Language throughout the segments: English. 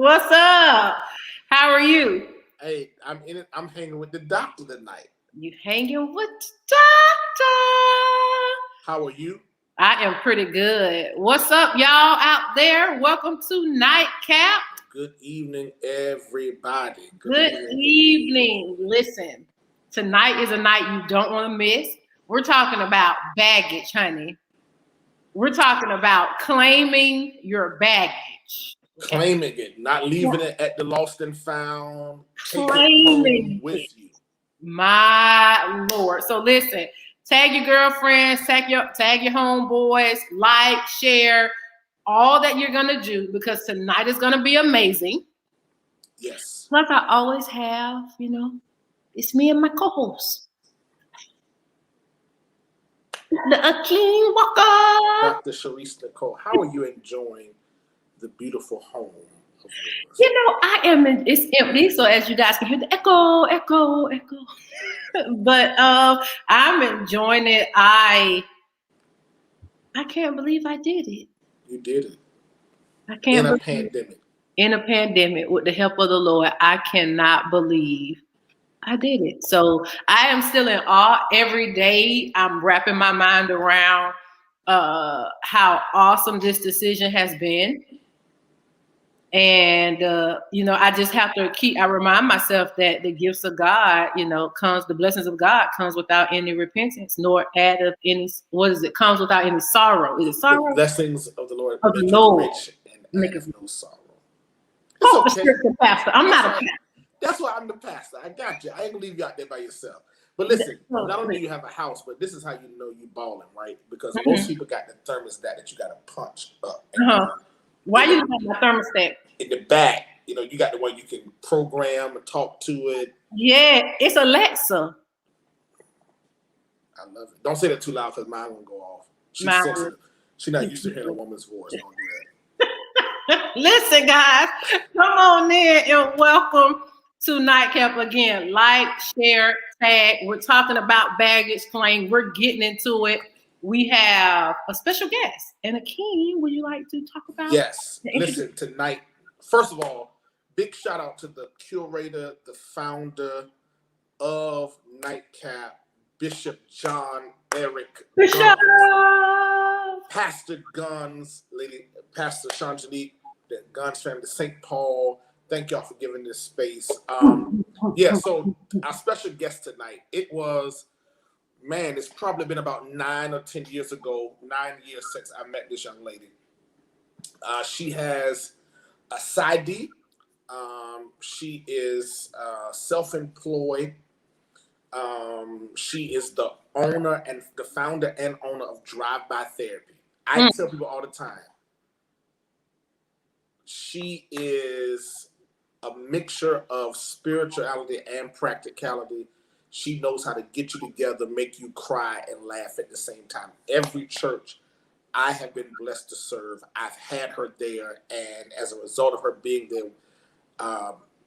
What's up? How are you? Hey, I'm hanging with the doctor tonight. You hanging with the doctor? How are you? I am pretty good. What's up, y'all out there? Welcome to NightCap. Good evening, everybody. Good evening. Listen, tonight is a night you don't want to miss. We're talking about baggage, honey. We're talking about claiming your baggage. Claiming it, not leaving it at the lost and found. Claiming it with you. My Lord. So listen, tag your girlfriends, tag your homeboys, like, share, all that you're gonna do because tonight is gonna be amazing. Yes. Like I always have, it's me and my co-host. The Akeem Walker. Dr. Sharice Nicole, how are you enjoying the beautiful home of yours? I am it's empty, so as you guys can hear the echo. But I'm enjoying it. I can't believe I did it. You did it. I can't in a pandemic. In a pandemic, with the help of the Lord, I cannot believe I did it. So I am still in awe every day. I'm wrapping my mind around how awesome this decision has been. And, I just have to I remind myself that the gifts of God, the blessings of God comes without any repentance, nor add of any, comes without any sorrow. Is it sorrow? The blessings of the Lord of the Lord rich and add of no sorrow. Oh, okay. The pastor. I'm not a pastor. That's why I'm the pastor. I got you. I ain't gonna leave you out there by yourself. But listen, not only do you have a house, but this is how you know you balling, right? Because most people got the thermostat that you got to punch up. Why you have my thermostat? In the back, you got the one you can program and talk to it. Yeah, it's Alexa. I love it. Don't say that too loud because mine won't go off. She's sensitive. She's not used to hearing a woman's voice. Don't do that. Listen, guys, come on in and welcome to NightCap again. Like, share, tag. We're talking about baggage claim. We're getting into it. We have a special guest. And Akeem, would you like to talk about? Yes. Listen, tonight, first of all, big shout out to the curator, the founder of NightCap, Bishop John Eric Bishop! Guns, Pastor Guns, Pastor Shanjanique, the Guns family, St. Paul. Thank y'all for giving this space. So our special guest tonight, it's probably been about 9 or 10 years ago, 9 years since I met this young lady. She has a PsyD. She is self-employed. She is the owner and the founder and owner of Drive-By Therapy. I tell people all the time, she is a mixture of spirituality and practicality. She knows how to get you together, make you cry and laugh at the same time. Every church I have been blessed to serve, I've had her there, and as a result of her being there,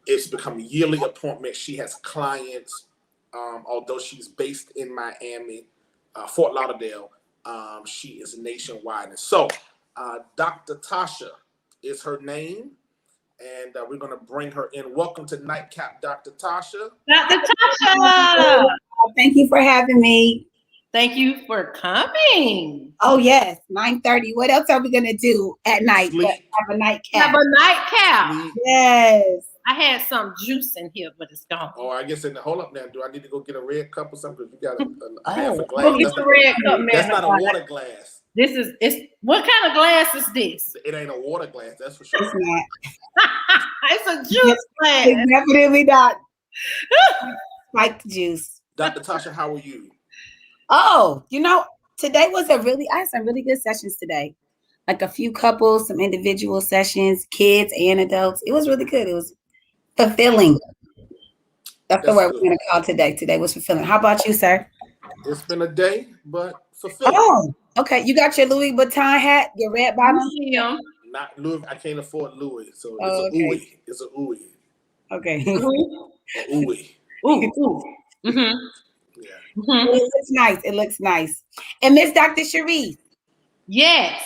it's become a yearly appointment. She has clients, although she's based in Miami, Fort Lauderdale. She is nationwide. And so, Dr. Tasha is her name, and we're going to bring her in. Welcome to NightCap, Dr. Tasha. Dr. Tasha! Thank you for having me. Thank you for coming. Oh, yes, 9:30. What else are we going to do at night? Have a nightcap. Have a nightcap. Yes. I had some juice in here, but it's gone. Oh, I guess hold up now. Do I need to go get a red cup or something? Because you got a half a glass. Go get the red cup, man. That's not a water glass. It's what kind of glass is this? It ain't a water glass, that's for sure. It's not. It's a juice glass. It's definitely not. Like juice. Dr. Tasha, how are you? Oh, today was I had some really good sessions today. Like a few couples, some individual sessions, kids and adults. It was really good. It was fulfilling. That's the word we're going to call today. Today was fulfilling. How about you, sir? It's been a day, but fulfilling. Oh, okay. You got your Louis Vuitton hat, your red bottom? Not Louis. I can't afford Louis, so it's a Ouie. It's a Ouie. Okay. Ouie. Ooh. Mm-hmm. Yeah. Mm-hmm. It looks nice. And Miss Dr. Sharice. Yes.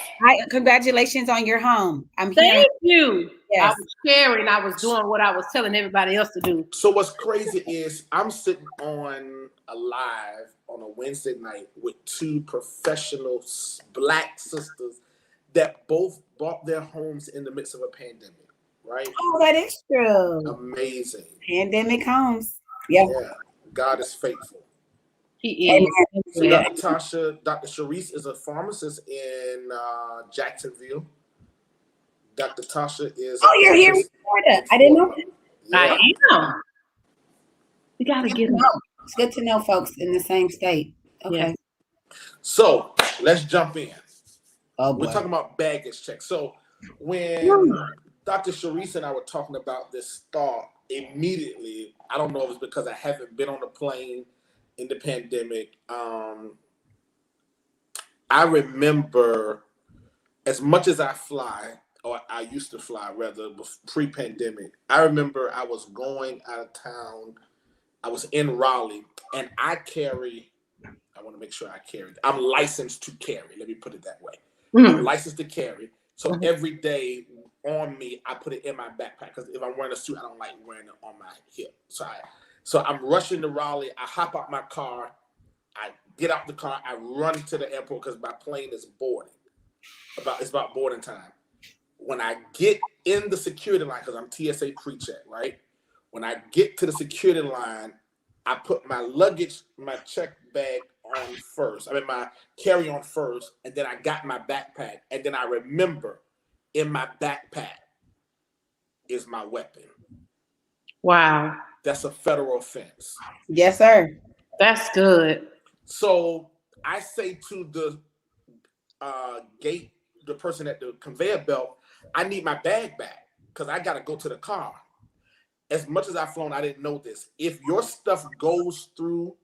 Congratulations on your home. I'm Thank hearing. you. Yes. I was sharing. I was doing what I was telling everybody else to do. So what's crazy is I'm sitting on a live on a Wednesday night with two professional Black sisters that both bought their homes in the midst of a pandemic, right? Oh, that is true. Amazing. Pandemic homes. Yep. Yeah. God is faithful. He is. So Yeah. Dr. Sharice is a pharmacist in Jacksonville. Dr. Tasha is. Oh, you're here in Florida. I didn't know that. Yeah. I am. We gotta get them. It's good to know folks in the same state. Okay. Yeah. So let's jump in. Oh boy. We're talking about baggage check. So when Dr. Sharice and I were talking about this thought, immediately, I don't know if it's because I haven't been on a plane in the pandemic. I remember, as much as I fly, or I used to fly rather, pre-pandemic, I remember I was going out of town. I was in Raleigh, and I want to make sure I'm licensed to carry. Let me put it that way. I'm licensed to carry. So every day on me, I put it in my backpack, because if I'm wearing a suit, I don't like wearing it on my hip. So I'm rushing to Raleigh. I hop out my car. I get out the car. I run to the airport because my plane is boarding. It's about boarding time. When I get in the security line, because I'm TSA pre-check, right? When I get to the security line, I put my luggage, my check bag on first. My carry-on first, and then I got my backpack. And then I remember in my backpack is my weapon. Wow. That's a federal offense. Yes, sir. That's good. So I say to the gate, the person at the conveyor belt, I need my bag back because I got to go to the car. As much as I've flown, I didn't know this. If your stuff goes through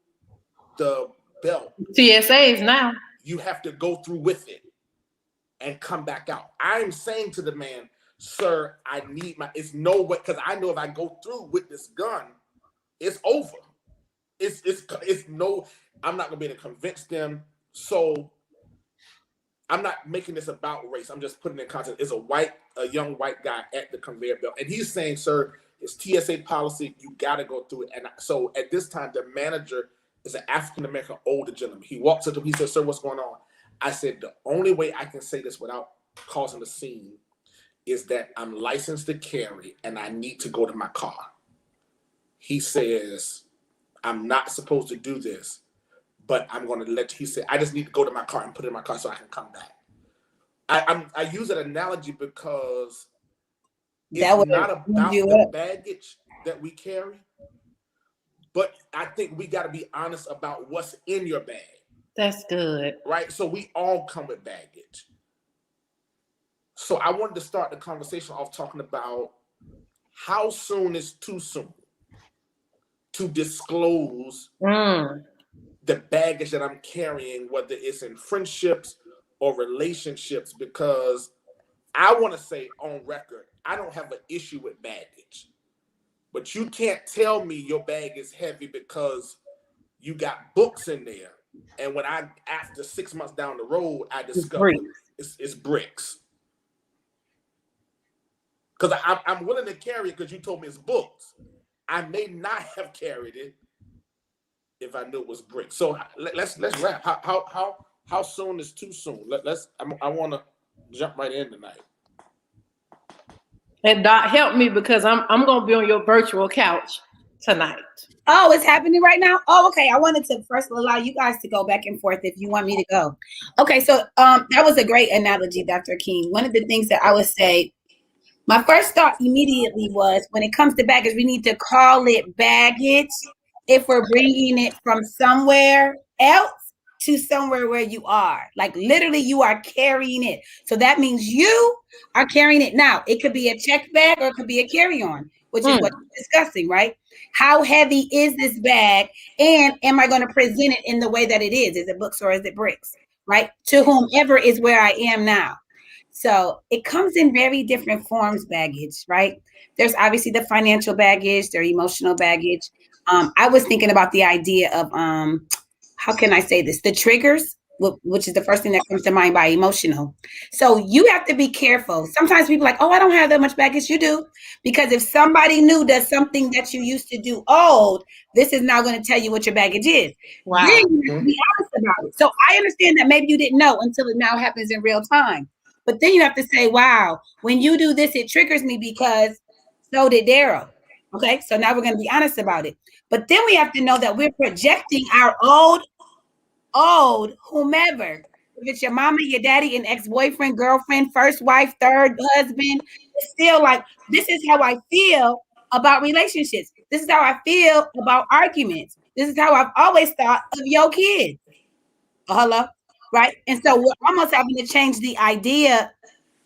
the belt, TSAs now, you have to go through with it and come back out. I'm saying to the man, sir, I need it's no way, because I know if I go through with this gun, it's over. It's no, I'm not gonna be able to convince them. So I'm not making this about race. I'm just putting it in context. It's a young white guy at the conveyor belt, and he's saying, sir, it's TSA policy. You got to go through it. And so at this time, the manager is an African-American older gentleman. He walks up to him. He says, sir, what's going on? I said, the only way I can say this without causing a scene is that I'm licensed to carry and I need to go to my car. He says, I'm not supposed to do this, but I'm going to he said, I just need to go to my car and put it in my car so I can come back. I use that analogy because it's not about the baggage that we carry, but I think we got to be honest about what's in your bag. That's good. Right? So we all come with baggage. So I wanted to start the conversation off talking about how soon is too soon to disclose the baggage that I'm carrying, whether it's in friendships or relationships, because I want to say on record, I don't have an issue with baggage. But you can't tell me your bag is heavy because you got books in there. And when after 6 months down the road, I discover it's bricks. Because I'm willing to carry it because you told me it's books. I may not have carried it if I knew it was bricks. So let's wrap. How soon is too soon? I want to jump right in tonight. And Doc, help me because I'm gonna be on your virtual couch tonight. Oh, it's happening right now? Oh, okay. I wanted to first allow you guys to go back and forth if you want me to go. Okay, so that was a great analogy, Dr. King. One of the things that I would say, my first thought immediately was, when it comes to baggage, we need to call it baggage if we're bringing it from somewhere else to somewhere where you are. Like literally you are carrying it. So that means you are carrying it. Now, it could be a check bag or it could be a carry-on, which is what we're discussing, right? How heavy is this bag? And am I going to present it in the way that it is? Is it books or is it bricks, right? To whomever is where I am now. So it comes in very different forms, baggage, right? There's obviously the financial baggage, there's emotional baggage. I was thinking about the idea of, how can I say this? The triggers which is the first thing that comes to mind by emotional. So you have to be careful. Sometimes people are like, oh, I don't have that much baggage. You do. Because if somebody new does something that you used to do old, this is now going to tell you what your baggage is. Wow. Then you have to be honest about it. So I understand that maybe you didn't know until it now happens in real time. But then you have to say, wow, when you do this, it triggers me because so did Daryl. Okay, so now we're going to be honest about it. But then we have to know that we're projecting our old whomever. If it's your mama, your daddy, an ex-boyfriend, girlfriend, first wife, third husband, it's still like, this is how I feel about relationships. This is how I feel about arguments. This is how I've always thought of your kids. Hello? Right? And so we're almost having to change the idea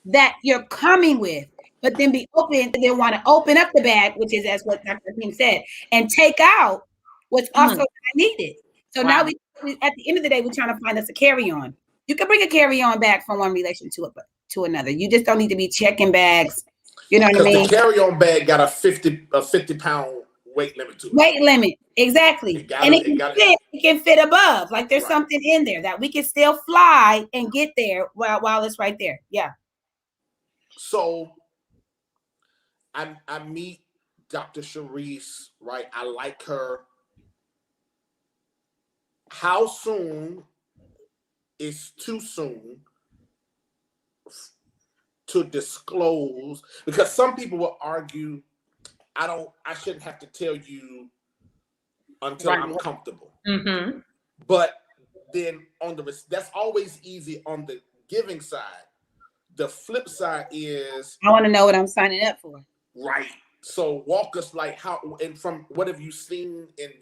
that you're coming with, but then be open, then want to open up the bag, which is as what Dr. Kim said, and take out what's also needed. So now we at the end of the day, we're trying to find us a carry-on. You can bring a carry-on bag from one relation to another. You just don't need to be checking bags. You know what I mean? Because the carry-on bag got a 50-pound weight limit to it. Weight limit, exactly. It can fit above. Like there's something in there that we can still fly and get there while it's right there. Yeah. So I meet Dr. Sharice, right? I like her. How soon is too soon to disclose? Because some people will argue, I shouldn't have to tell you until I'm comfortable. Mm-hmm. But then that's always easy on the giving side. The flip side is I want to know what I'm signing up for. Right. So walk us like how, and from what have you seen in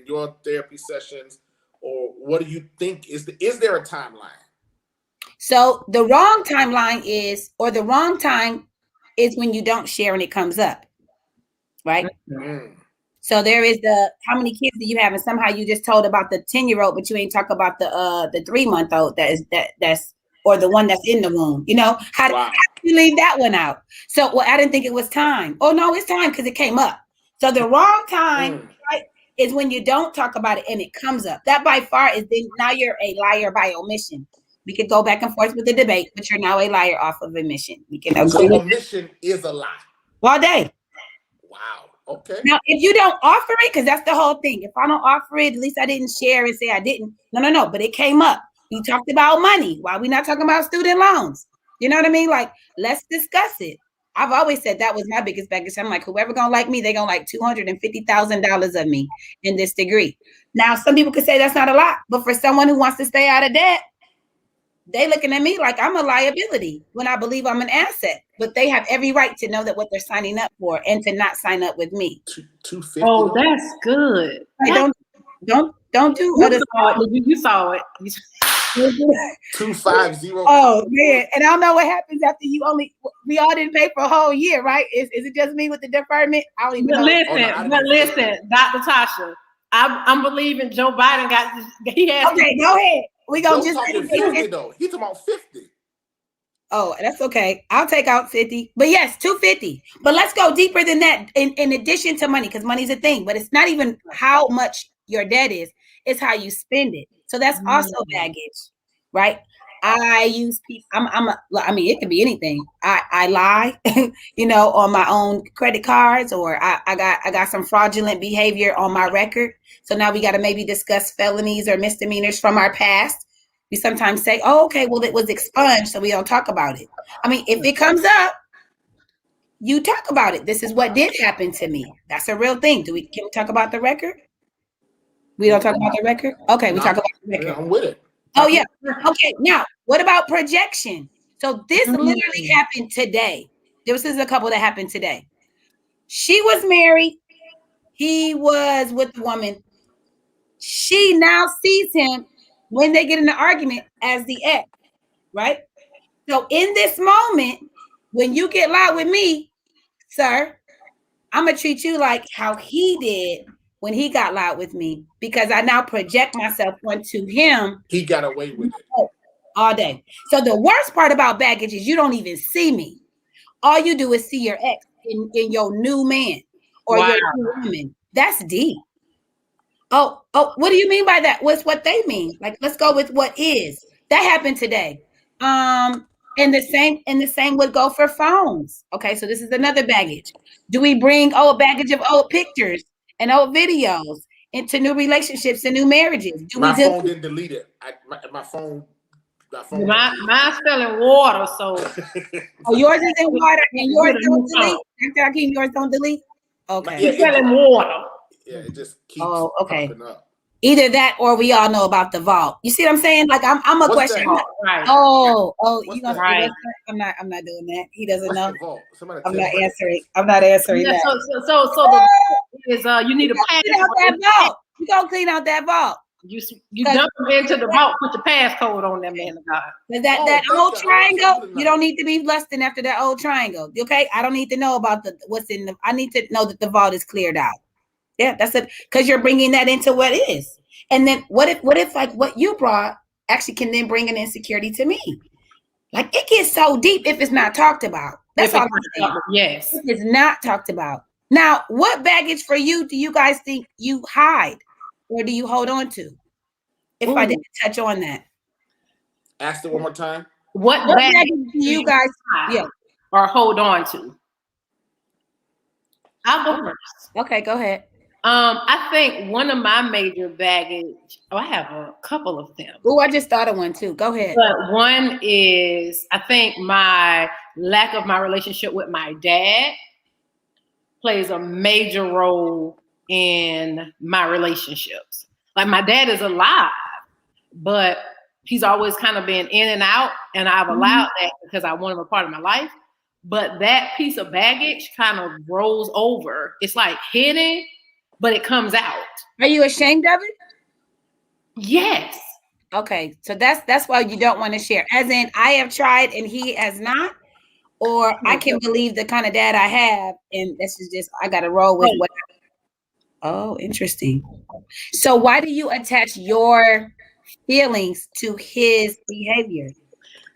your therapy sessions, or what do you think is there a timeline? So the wrong timeline is, or the wrong time is when you don't share and it comes up, right? Mm-hmm. So there is how many kids do you have, and somehow you just told about the 10-year-old, but you ain't talk about the 3-month-old that's or the one that's in the womb. You know how do you leave that one out? So I didn't think it was time. Oh no, it's time because it came up. So the wrong time, right, is when you don't talk about it and it comes up. That by far is now you're a liar by omission. We could go back and forth with the debate, but you're now a liar off of omission. We can agree. So omission is a lie. All day. Wow. Okay. Now, if you don't offer it, because that's the whole thing. If I don't offer it, at least I didn't share and say I didn't. No. But it came up. We talked about money. Why we not talking about student loans? You know what I mean? Like, let's discuss it. I've always said that was my biggest baggage. I'm like, whoever gonna like me, they gonna like $250,000 of me in this degree. Now, some people could say that's not a lot, but for someone who wants to stay out of debt, they looking at me like I'm a liability when I believe I'm an asset. But they have every right to know that what they're signing up for and to not sign up with me. 250. Oh, that's good. Like, don't do you saw it. 250. Oh man, and I don't know what happens after we all didn't pay for a whole year, right? Is it just me with the deferment? I don't even know. Listen, Dr. Tasha, I'm believing Joe Biden he has. Okay, go ahead. We gonna just talking 50 though. He's talking about 50. Oh, that's okay. I'll take out 50. But yes, 250. But let's go deeper than that. In addition to money, because money's a thing, but it's not even how much your debt is, it's how you spend it. So that's also baggage, right? I use people. I mean, it could be anything. I lie, on my own credit cards, or I got some fraudulent behavior on my record. So now we got to maybe discuss felonies or misdemeanors from our past. We sometimes say, oh, okay, well, it was expunged, so we don't talk about it. I mean, if it comes up, you talk about it. This is what did happen to me. That's a real thing. Can we talk about the record? We don't talk about the record? Okay, we talk about the record. Yeah, I'm with it. Oh, yeah. Okay, now, what about projection? So this literally happened today. This is a couple that happened today. She was married. He was with the woman. She now sees him when they get in an argument as the ex, right? So in this moment, when you get loud with me, sir, I'm going to treat you like how he did when he got loud with me, because I now project myself onto him. He got away with it. All day. So the worst part about baggage is you don't even see me. All you do is see your ex in your new man or your new woman. That's deep. Oh, what do you mean by that? What's what they mean? Like, let's go with what is. That happened today. And the same would go for phones. Okay, so this is another baggage. Do we bring old baggage of old pictures and old videos into new relationships and new marriages? Do we My do phone didn't delete it. My phone. Mine's still in water, so Oh, yours is in water and yours Get a don't new phone. delete? After I keep yours don't delete? Okay. Yeah, it's still in water. Yeah, it just keeps Oh, okay. popping up. Either that or we all know about the vault. You see what I'm saying? Like I'm a What's question. that? Right. Oh, What's you gonna that? Right. I'm not doing that. He doesn't What's know. the vault? Somebody I'm tell not me. answering. I'm not answering Yeah, that. so the is you need a Clean out that passcode. vault. You gonna clean out that vault. You dump them into the vault, put the passcode on that man of God. That thank old God. triangle, Absolutely you not. don't need to be lusting after that old triangle. Okay, I don't need to know about what's in the. I need to know that the vault is cleared out. Yeah, that's it. Because you're bringing that into what is, and then what if like what you brought actually can then bring an insecurity to me? Like it gets so deep if it's not talked about. That's all I'm saying. Yes. If it's not talked about. Now, what baggage for you do you guys think you hide, or do you hold on to? If I didn't touch on that. Ask it one more time. What baggage do you guys or hold on to? I'll go first. Okay, go ahead. I think one of my major baggage, I have a couple of them. Oh, I just thought of one too. Go ahead. But one is, I think my lack of my relationship with my dad plays a major role in my relationships. Like my dad is alive, but he's always kind of been in and out, and I've allowed that because I want him a part of my life. But that piece of baggage kind of rolls over. It's like hidden, but it comes out. Are you ashamed of it? Yes. Okay, so that's why you don't want to share. As in, I have tried and he has not, or I can believe the kind of dad I have, and this is just I got to roll with what. Oh, interesting. So why do you attach your feelings to his behavior?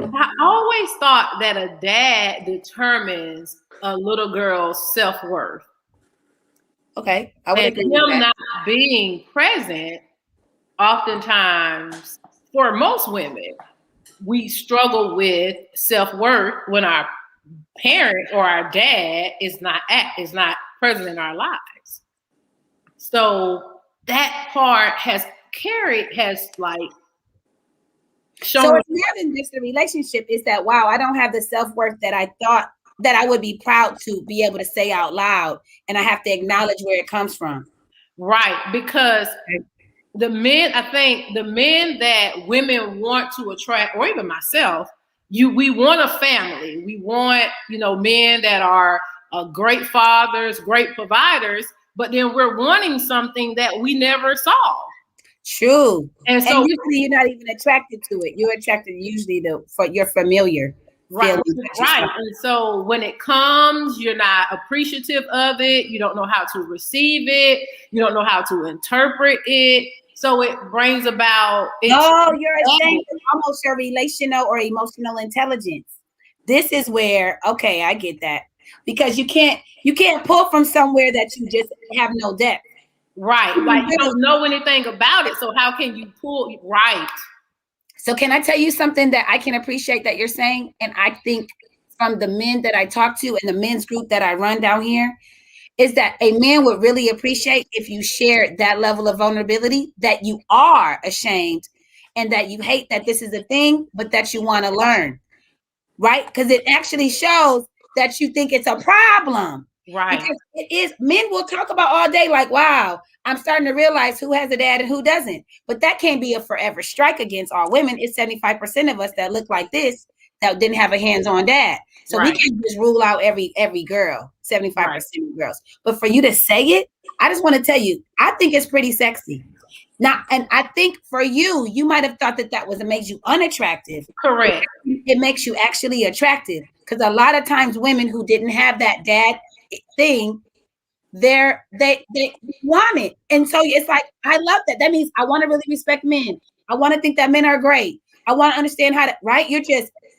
I always thought that a dad determines a little girl's self-worth. Okay, I would agree with him that. not being present, oftentimes, for most women, we struggle with self-worth when our parent or our dad is not present in our lives. So that part has like shown. So it's more than just a relationship. It's that, wow, I don't have the self-worth that I thought that I would be proud to be able to say out loud, and I have to acknowledge where it comes from. Right, because I think the men that women want to attract, or even myself, we want a family. We want, men that are great fathers, great providers, but then we're wanting something that we never saw. True. And so usually you're not even attracted to it. You're attracted usually for your familiar. Right. And so when it comes, you're not appreciative of it. You don't know how to receive it. You don't know how to interpret it. So it brings about. You're saying almost your relational or emotional intelligence. This is where, okay, I get that. Because you can't pull from somewhere that you just have no depth. Right. Like you don't know anything about it. So how can you pull? Right. So can I tell you something that I can appreciate that you're saying? And I think from the men that I talk to and the men's group that I run down here, is that a man would really appreciate if you shared that level of vulnerability, that you are ashamed and that you hate that this is a thing, but that you want to learn, right? Because it actually shows that you think it's a problem. Right. Because it is. Men will talk about all day like, wow, I'm starting to realize who has a dad and who doesn't. But that can't be a forever strike against all women. It's 75% of us that look like this that didn't have a hands-on dad. So we can't just rule out every girl, 75% of girls. But for you to say it, I just want to tell you, I think it's pretty sexy. Now, and I think for you, you might have thought that was makes you unattractive. Correct. It makes you actually attractive. Because a lot of times women who didn't have that dad thing, they want it. And so it's like, I love that. That means I want to really respect men. I want to think that men are great. I want to understand how to, right?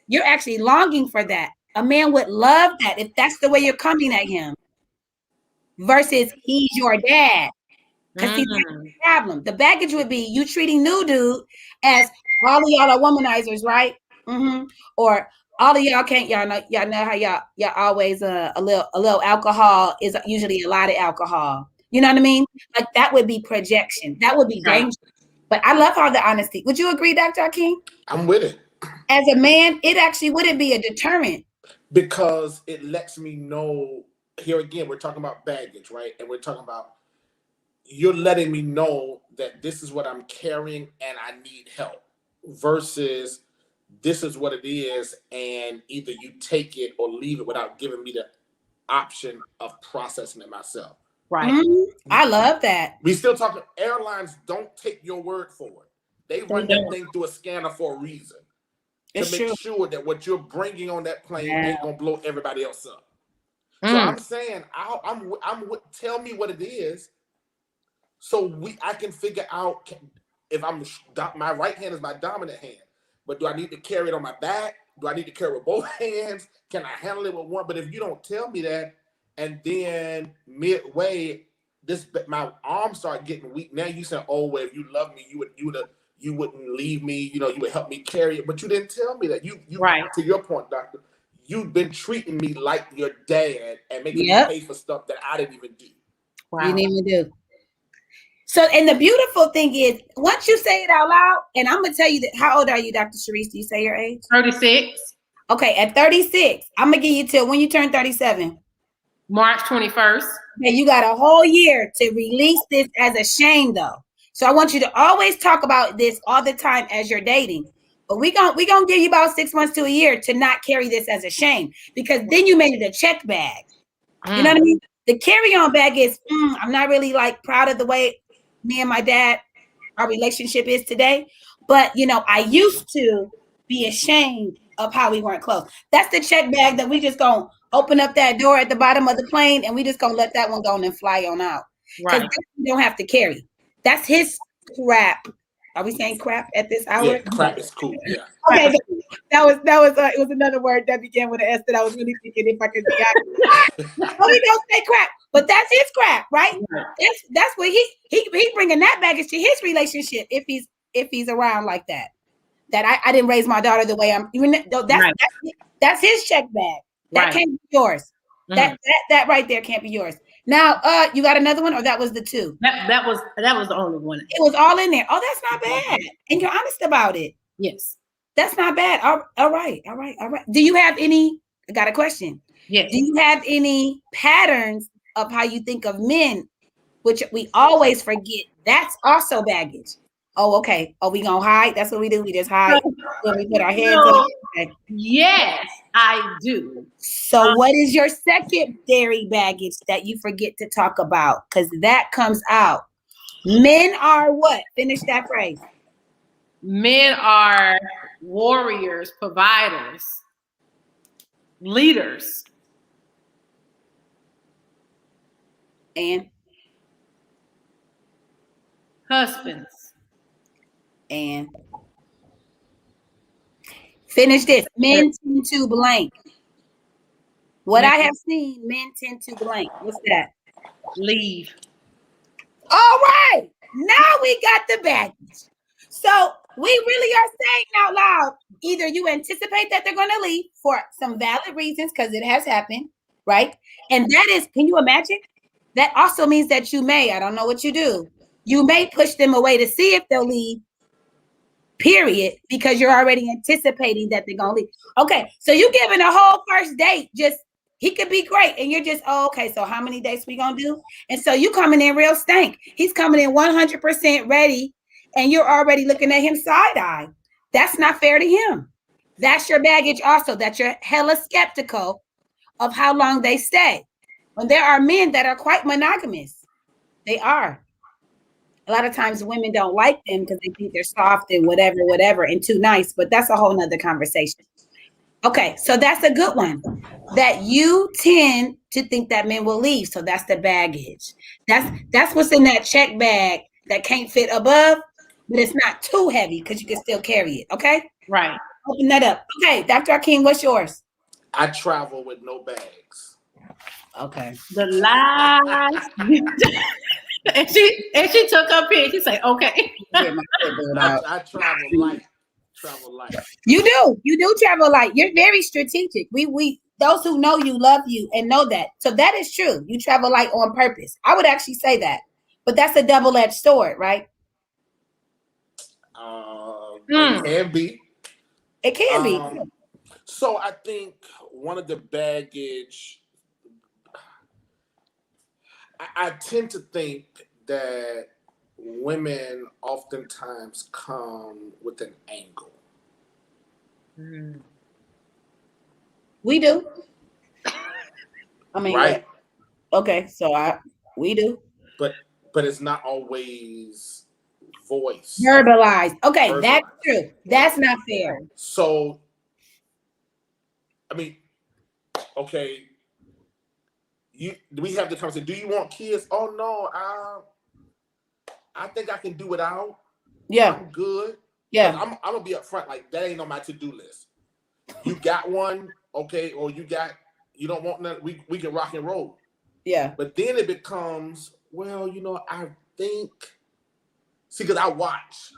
You're actually longing for that. A man would love that if that's the way you're coming at him versus he's your dad. Because see, that's the problem. The baggage would be you treating new dude as all of y'all are womanizers, right? Or all of y'all can't, y'all know how y'all always a little alcohol is usually a lot of alcohol. You know what I mean? Like that would be projection. That would be dangerous. But I love all the honesty. Would you agree, Dr. Akeem? I'm with it. As a man, it actually wouldn't be a deterrent. Because it lets me know, here again, we're talking about baggage, right? And we're talking about, you're letting me know that this is what I'm carrying and I need help, versus this is what it is and either you take it or leave it without giving me the option of processing it myself. Right. I love that. We still talking, airlines don't take your word for it. They run that thing through a scanner for a reason. To make sure that what you're bringing on that plane ain't gonna blow everybody else up. So I'm saying, I'm tell me what it is, so I can figure out if my right hand is my dominant hand, but do I need to carry it on my back? Do I need to carry it with both hands? Can I handle it with one? But if you don't tell me that, and then midway, my arms start getting weak. Now you say, oh, well, if you love me, you wouldn't leave me, you would help me carry it. But you didn't tell me that. You right. To your point, doctor, you've been treating me like your dad and making me pay for stuff that I didn't even do. Wow. You didn't even do. So, and the beautiful thing is, once you say it out loud, and I'm going to tell you that, how old are you, Dr. Sharice? Do you say your age? 36. Okay, at 36, I'm going to give you till when you turn 37. March 21st. Okay, you got a whole year to release this as a shame, though. So I want you to always talk about this all the time as you're dating. But we gonna give you about 6 months to a year to not carry this as a shame, because then you made it a check bag. You know what I mean? The carry-on bag is, I'm not really like proud of the way me and my dad, our relationship is today. But, I used to be ashamed of how we weren't close. That's the check bag that we just gonna open up that door at the bottom of the plane and we just gonna let that one go and fly on out. Because you don't have to carry. That's his crap. Are we saying crap at this hour? Yeah, crap is cool. Yeah. Okay, that was it was another word that began with an S that I was really thinking if I could be honest. Well, we don't say crap, but that's his crap, right? That's what he bringing that baggage to his relationship if he's around like that. That I didn't raise my daughter the way I'm. That's his check bag. That can't be yours. That right there can't be yours. Now, you got another one, or that was the two? That was the only one. It was all in there. Oh, that's not bad. And you're honest about it. Yes. That's not bad. All right. Do you have any? I got a question. Yes. Do you have any patterns of how you think of men, which we always forget? That's also baggage. Oh, okay. Oh, we gonna hide? That's what we do. We just hide when we put our heads up. Okay. Yes, I do. So what is your secondary baggage that you forget to talk about? Because that comes out. Men are what? Finish that phrase. Men are warriors, providers, leaders. And? Husbands. And? Finish this. Men tend to blank. What I have seen, men tend to blank. What's that? Leave. All right. Now we got the baggage. So we really are saying out loud, either you anticipate that they're going to leave for some valid reasons, because it has happened, right? And that is, can you imagine? That also means that you may, I don't know what you do, you may push them away to see if they'll leave, period, because you're already anticipating that they're going to leave. Okay, so you giving a whole first date, just, he could be great, and you're just, oh, okay, so how many dates we going to do? And so you coming in real stank. He's coming in 100% ready, and you're already looking at him side-eye. That's not fair to him. That's your baggage also, that you're hella skeptical of how long they stay. When there are men that are quite monogamous, they are. A lot of times women don't like them because they think they're soft and whatever, and too nice, but that's a whole nother conversation. Okay, so that's a good one. That you tend to think that men will leave, so that's the baggage. That's what's in that check bag that can't fit above, but it's not too heavy because you can still carry it, okay? Right. Open that up. Okay, Dr. Akeem, what's yours? I travel with no bags. Okay. The lies. And she took her pen. She said, "Okay." I travel light. Travel light. You do travel light. You're very strategic. We those who know you love you and know that. So that is true. You travel light on purpose. I would actually say that. But that's a double-edged sword, right? It can be. It can be. So I think one of the baggage, I tend to think that women oftentimes come with an angle. We do. I mean, right? Okay, so we do. But it's not always voice. Verbalized. Okay, that's true. That's not fair. So, I mean, okay, we have the conversation. Do you want kids? Oh no, I think I can do without. Yeah, I'm good. Yeah, I'm gonna be upfront. Like that ain't on my to-do list. You got one, okay, or you don't want none. We can rock and roll. Yeah. But then it becomes, well, I think. See, because I watch.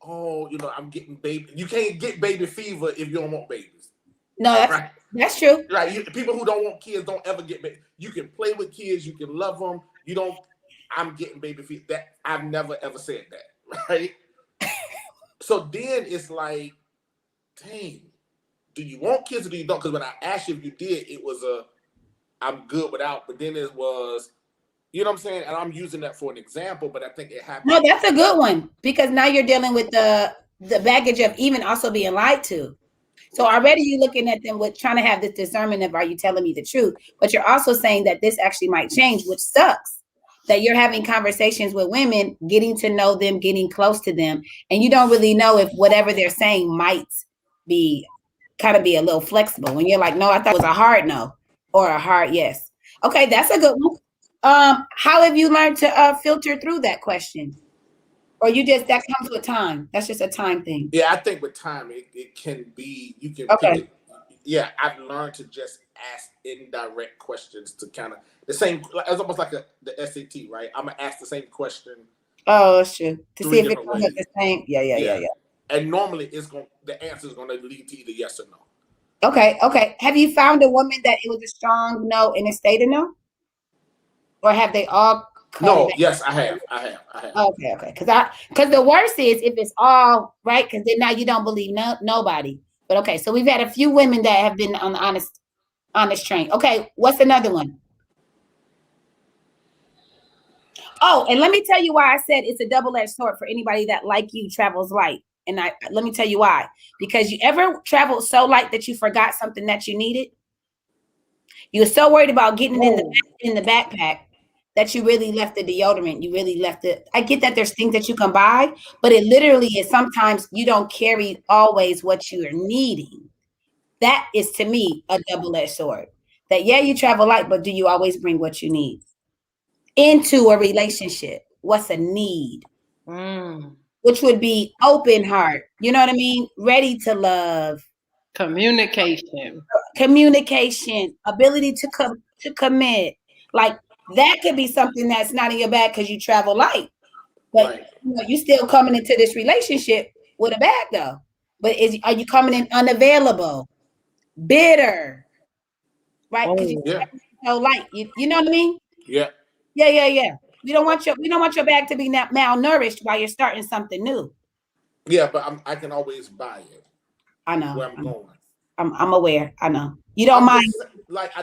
Oh, I'm getting baby. You can't get baby fever if you don't want babies. No, that's true. Right. People who don't want kids don't ever get baby. You can play with kids. You can love them. You don't. I'm getting baby fever. That I've never ever said that. Right. So then it's like, dang, do you want kids or do you don't? Because when I asked you if you did, it was I'm good without. But then it was, you know what I'm saying? And I'm using that for an example, but I think it happened. No, that's a good one because now you're dealing with the baggage of even also being lied to. So already you're looking at them with trying to have this discernment of, are you telling me the truth? But you're also saying that this actually might change, which sucks. That you're having conversations with women, getting to know them, getting close to them, and you don't really know if whatever they're saying might be kind of be a little flexible. When you're like, no, I thought it was a hard no or a hard yes. Okay, that's a good one. How have you learned to filter through that question? Or that comes with time? That's just a time thing. Yeah, I think with time, it can be, you can okay. pick it. Yeah, I've learned to just ask indirect questions to kind of, the same, it's almost like the SAT, right? I'm going to ask the same question. Oh, that's true. To see if it's the same. Yeah. And normally the answer is going to lead to either yes or no. Okay. Have you found a woman that it was a strong no and it stayed a no? Or have they all? No, yes, I have. Okay. Because the worst is if it's all right, because then now you don't believe nobody. But okay, so we've had a few women that have been on the honest train. Okay, what's another one? Oh, and let me tell you why I said it's a double-edged sword for anybody that, like you, travels light. And let me tell you why. Because you ever traveled so light that you forgot something that you needed? You were so worried about getting in the backpack that you really left the deodorant. You really left it. I get that there's things that you can buy, but it literally is sometimes you don't carry always what you are needing. That is, to me, a double-edged sword. That, yeah, you travel light, but do you always bring what you need into a relationship? What's a need? Which would be open heart. You know what I mean? Ready to love. Communication, ability to commit. Like that could be something that's not in your bag because you travel light, but you still coming into this relationship with a bag though. But are you coming in unavailable, bitter, right? Because you so light. You know what I mean? Yeah. We don't want your bag to be malnourished while you're starting something new. Yeah, but I can always buy it. I know where I'm going. I'm aware. I know. You don't mind.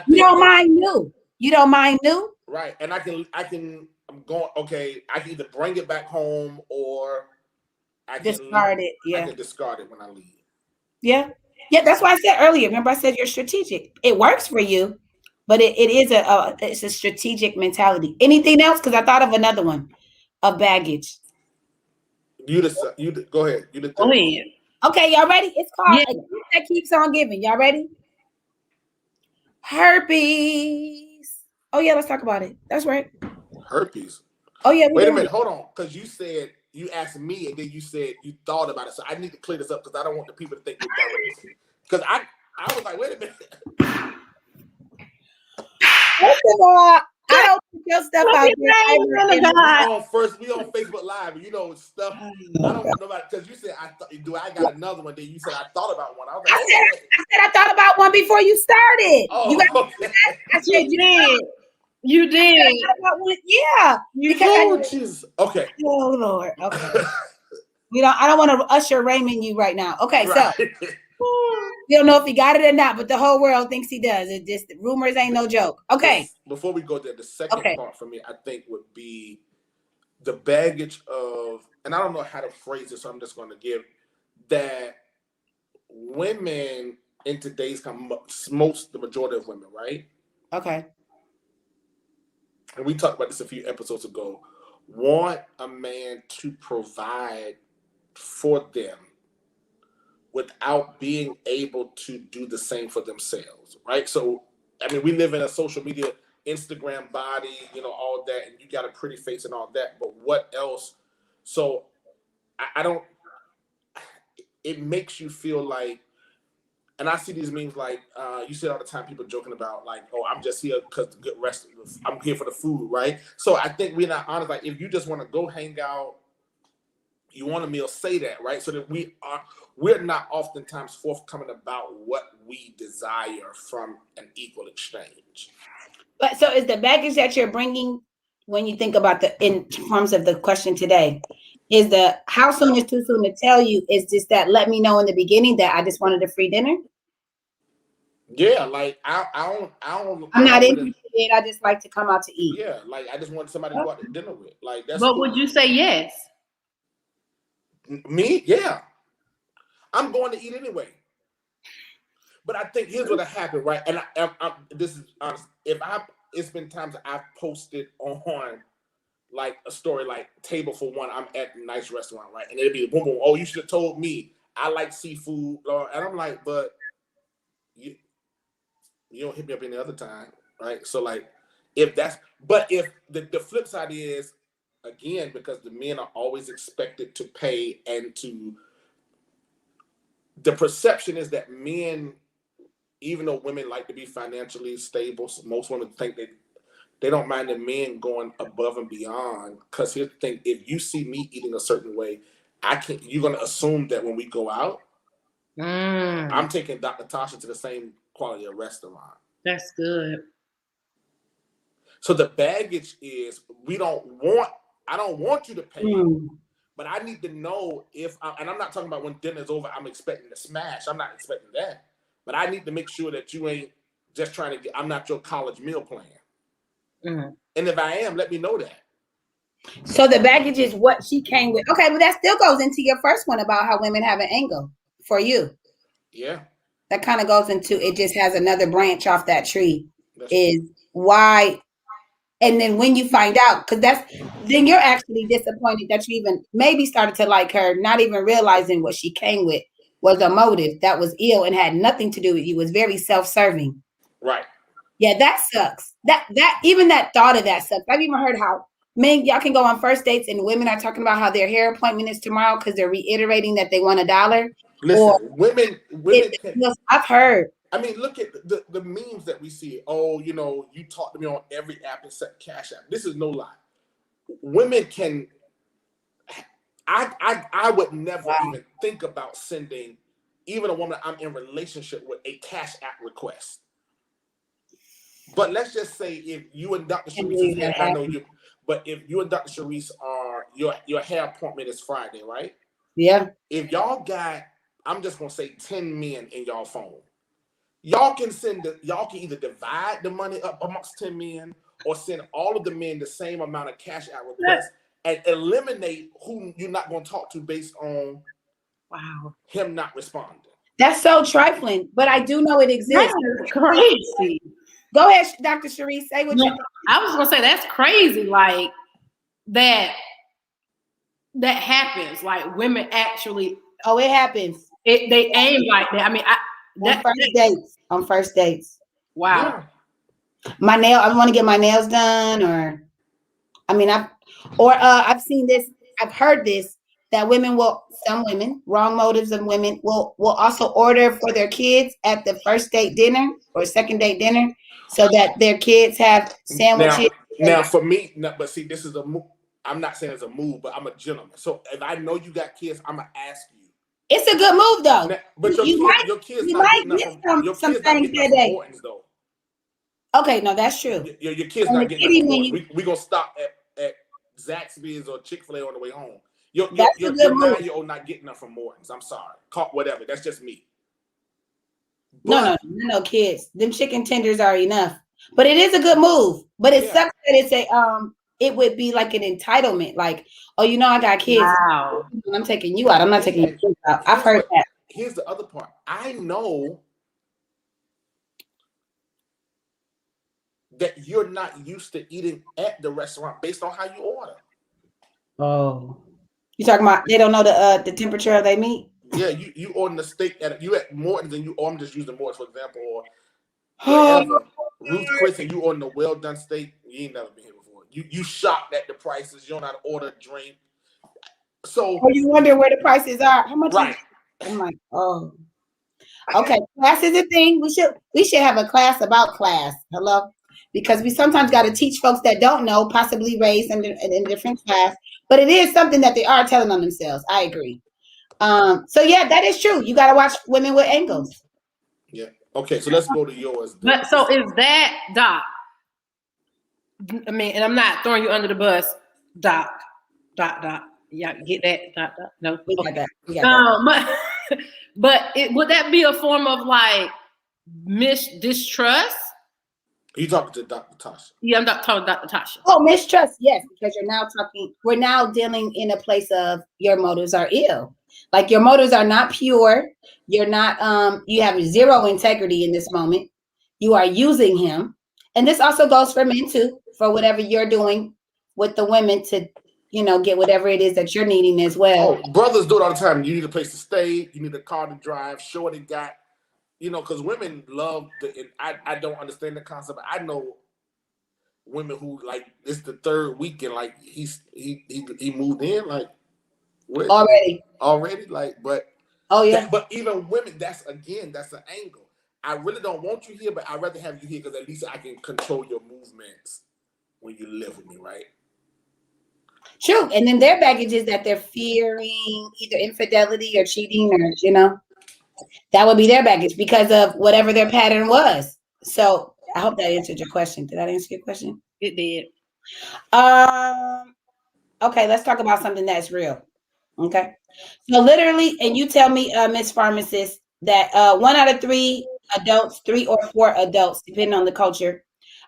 You don't mind new. You don't mind new. Right. And I'm going, okay, I can either bring it back home or I can discard it. Yeah. I can discard it when I leave. Yeah. That's why I said earlier. Remember I said you're strategic. It works for you, but it's a strategic mentality. Anything else? Because I thought of another one of baggage. You go ahead. Go ahead. Okay, y'all ready? It's called A Gift That Keeps On Giving. Y'all ready? Herpes. Oh yeah, let's talk about it. That's right. Herpes. Oh yeah. Wait a minute, hold on. Because you asked me and then you said you thought about it. So I need to clear this up because I don't want the people to think we're direct. Because I was like, wait a minute. First of all, I don't put your stuff What out you there saying, ever man in of my God? We on Facebook Live, you know, stuff. I don't want nobody, because you said I got another one. Then you said I thought about one. I was like, I thought about one before you started. You got okay. I said You did. You did. thought about one. Yeah. You Because Oh, Jesus. Okay. oh Lord. Okay. I don't want to usher Raymond you right now. Okay, so Right. we don't know if he got it or not, but the whole world thinks he does. It just rumors ain't no joke. Okay. Before we go there, the second part for me, I think, would be the baggage of, and I don't know how to phrase it, so I'm just going to give that women in today's time, the majority of women, right? Okay. And we talked about this a few episodes ago, want a man to provide for them without being able to do the same for themselves, right? So, I mean, we live in a social media, Instagram body, all that, and you got a pretty face and all that, but what else? So, I don't, it makes you feel like, and I see these memes like, you see all the time people joking about like, oh, I'm just here because the good rest, I'm here for the food, right? So I think we're not honest. Like, if you just want to go hang out, you want a meal, say that, right? So that we're not oftentimes forthcoming about what we desire from an equal exchange. But so is the baggage that you're bringing when you think about in terms of the question today, is the how soon is too soon to tell you? Is just that let me know in the beginning that I just wanted a free dinner? Yeah, like I don't. I'm not interested. I just like to come out to eat. Yeah, like I just want somebody to go out to dinner with. Like that's. But cool. would you say yes? Me? Yeah. I'm going to eat anyway. But I think here's what happened, right? And this is honest. It's been times I've posted on like a story like table for one. I'm at a nice restaurant, right? And it'll be boom boom. Oh, you should have told me. I like seafood, and I'm like, but you don't hit me up any other time, right? So like, if the flip side is, again, because the men are always expected to pay, and the perception is that men, even though women like to be financially stable, most women think that they don't mind the men going above and beyond. Because here's the thing: if you see me eating a certain way, you're gonna assume that when we go out, I'm taking Dr. Tasha to the same quality of restaurant. That's good. So the baggage is I don't want you to pay, but I need to know and I'm not talking about when dinner's over, I'm expecting to smash. I'm not expecting that. But I need to make sure that you ain't just trying to I'm not your college meal plan. And if I am, let me know that. So the baggage is what she came with. Okay, but that still goes into your first one about how women have an angle for you. Yeah. That kind of goes into, it just has another branch off that tree. Is why, and then when you find out, because then you're actually disappointed that you even maybe started to like her, not even realizing what she came with was a motive that was ill and had nothing to do with you. It was very self-serving. Right. Yeah, that sucks. That even that thought of that sucks. I've even heard how men, y'all can go on first dates and women are talking about how their hair appointment is tomorrow because they're reiterating that they want $1. Listen, women I've heard. I mean, look at the memes that we see. Oh, you talk to me on every app except Cash App. This is no lie. Women can. I would never even think about sending even a woman I'm in relationship with a Cash App request. But let's just say if you and Dr. Sharice, I know you, but if you and Dr. Sharice are your hair appointment is Friday, right? Yeah. If y'all got, I'm just gonna say 10 men in y'all phone. Y'all can either divide the money up amongst 10 men or send all of the men the same amount of Cash App requests and eliminate who you're not going to talk to based on him not responding. That's so trifling, but I do know it exists. That's crazy. Go ahead, Dr. Sharice, say what you think. I was going to say that's crazy. Like that happens. Like women actually. Oh, it happens. They aim like that. I mean, on first dates. Wow. Yeah. I want to get my nails done, or I mean, I've seen this, I've heard this, that some women, wrong motives of women will also order for their kids at the first date dinner or second date dinner so that their kids have sandwiches Now, for me, but see, this is a move. I'm not saying it's a move, but I'm a gentleman. So if I know you got kids, I'm gonna ask you. It's a good move though. Now, but your kids not getting up from Morton's though. Okay, no, that's true. Your kids not getting up from Morton's. We gonna stop at Zaxby's or Chick-fil-A on the way home. Your 9-year-old not getting up from Morton's. I'm sorry. Whatever. That's just me. But, no, kids. Them chicken tenders are enough. But it is a good move. But it sucks that it's it would be like an entitlement. Like, oh, I got kids. Wow. I'm taking you out. I'm not taking your kids out. I've heard that. Here's the other part. I know that you're not used to eating at the restaurant based on how you order. Oh. You talking about they don't know the temperature of their meat? Yeah, you order the steak at Morton's and I'm just using Morton's for example, or whatever. Ruth Chris and you order the well done steak. You ain't never been here before. You shocked at the prices. You don't know how to order a drink. So you wonder where the prices are. How much? Right. I'm like, oh. Okay, class is a thing. We should have a class about class. Hello, because we sometimes got to teach folks that don't know, possibly raised in different class. But it is something that they are telling on themselves. I agree. So yeah, that is true. You got to watch women with angles. Yeah. Okay, so let's go to yours. But so is that Doc? I mean, and I'm not throwing you under the bus, Doc. Yeah, get that, Doc. No, we got that. We got that. But would that be a form of like distrust? Are you talking to Dr. Tasha? Yeah, I'm talking to Dr. Tasha. Oh, mistrust, yes, because we're now dealing in a place of your motives are ill. Like your motives are not pure. You're not, you have zero integrity in this moment. You are using him. And this also goes for men too, for whatever you're doing with the women to, get whatever it is that you're needing as well. Oh, brothers do it all the time. You need a place to stay. You need a car to drive. Shorty got, because women love I don't understand the concept. I know women who like it's the third weekend, like he moved in, like already, like, but oh yeah. But even women, that's an angle. I really don't want you here, but I'd rather have you here because at least I can control your movements when you live with me, right? True. And then their baggage is that they're fearing either infidelity or cheating or, that would be their baggage because of whatever their pattern was. So I hope that answered your question. Did that answer your question? It did. Okay, let's talk about something that's real. Okay. So literally, and you tell me, Miss Pharmacist, that 1 out of 3 adults, 3 or 4 adults, depending on the culture,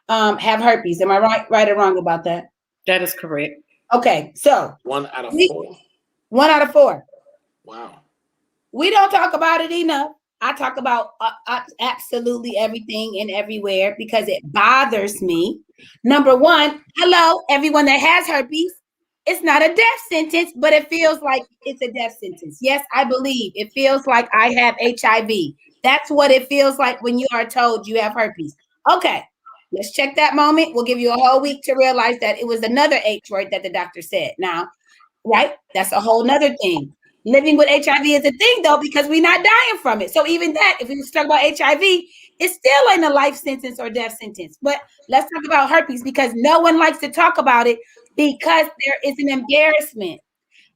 have herpes. Am I right or wrong about that? That is correct. Okay, so 1 out of 4. 1 out of 4. Wow. We don't talk about it enough. I talk about absolutely everything and everywhere because it bothers me. Number one, hello, everyone that has herpes. It's not a death sentence, but it feels like it's a death sentence. Yes, I believe it feels like I have HIV. That's what it feels like when you are told you have herpes. Okay, let's check that moment. We'll give you a whole week to realize that it was another H word that the doctor said. Now, right? That's a whole nother thing. Living with HIV is a thing, though, because we're not dying from it. So even that, if we talk about HIV, it still ain't a life sentence or death sentence. But let's talk about herpes because no one likes to talk about it because there is an embarrassment.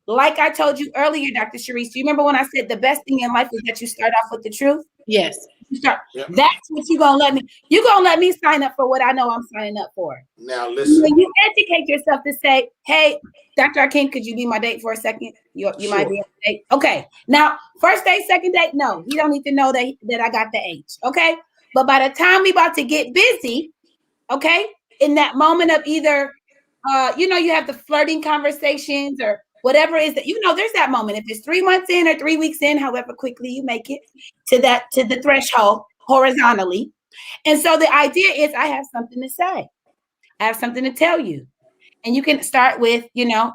Like I told you earlier, Dr. Sharice, do you remember when I said the best thing in life is that you start off with the truth? Yes. Yep. That's what you're going to let me sign up for what I know I'm signing up for. Now, listen. When you educate yourself to say, hey, Dr. Akeem, could you be my date for a second? You Sure. might be on a date. Okay. Now, first date, second date, no. He don't need to know that I got the H. Okay. But by the time we about to get busy, okay, in that moment of either, you have the flirting conversations or whatever is that, there's that moment. If it's 3 months in or 3 weeks in, however quickly you make it to the threshold horizontally. And so the idea is I have something to say. I have something to tell you. And you can start with,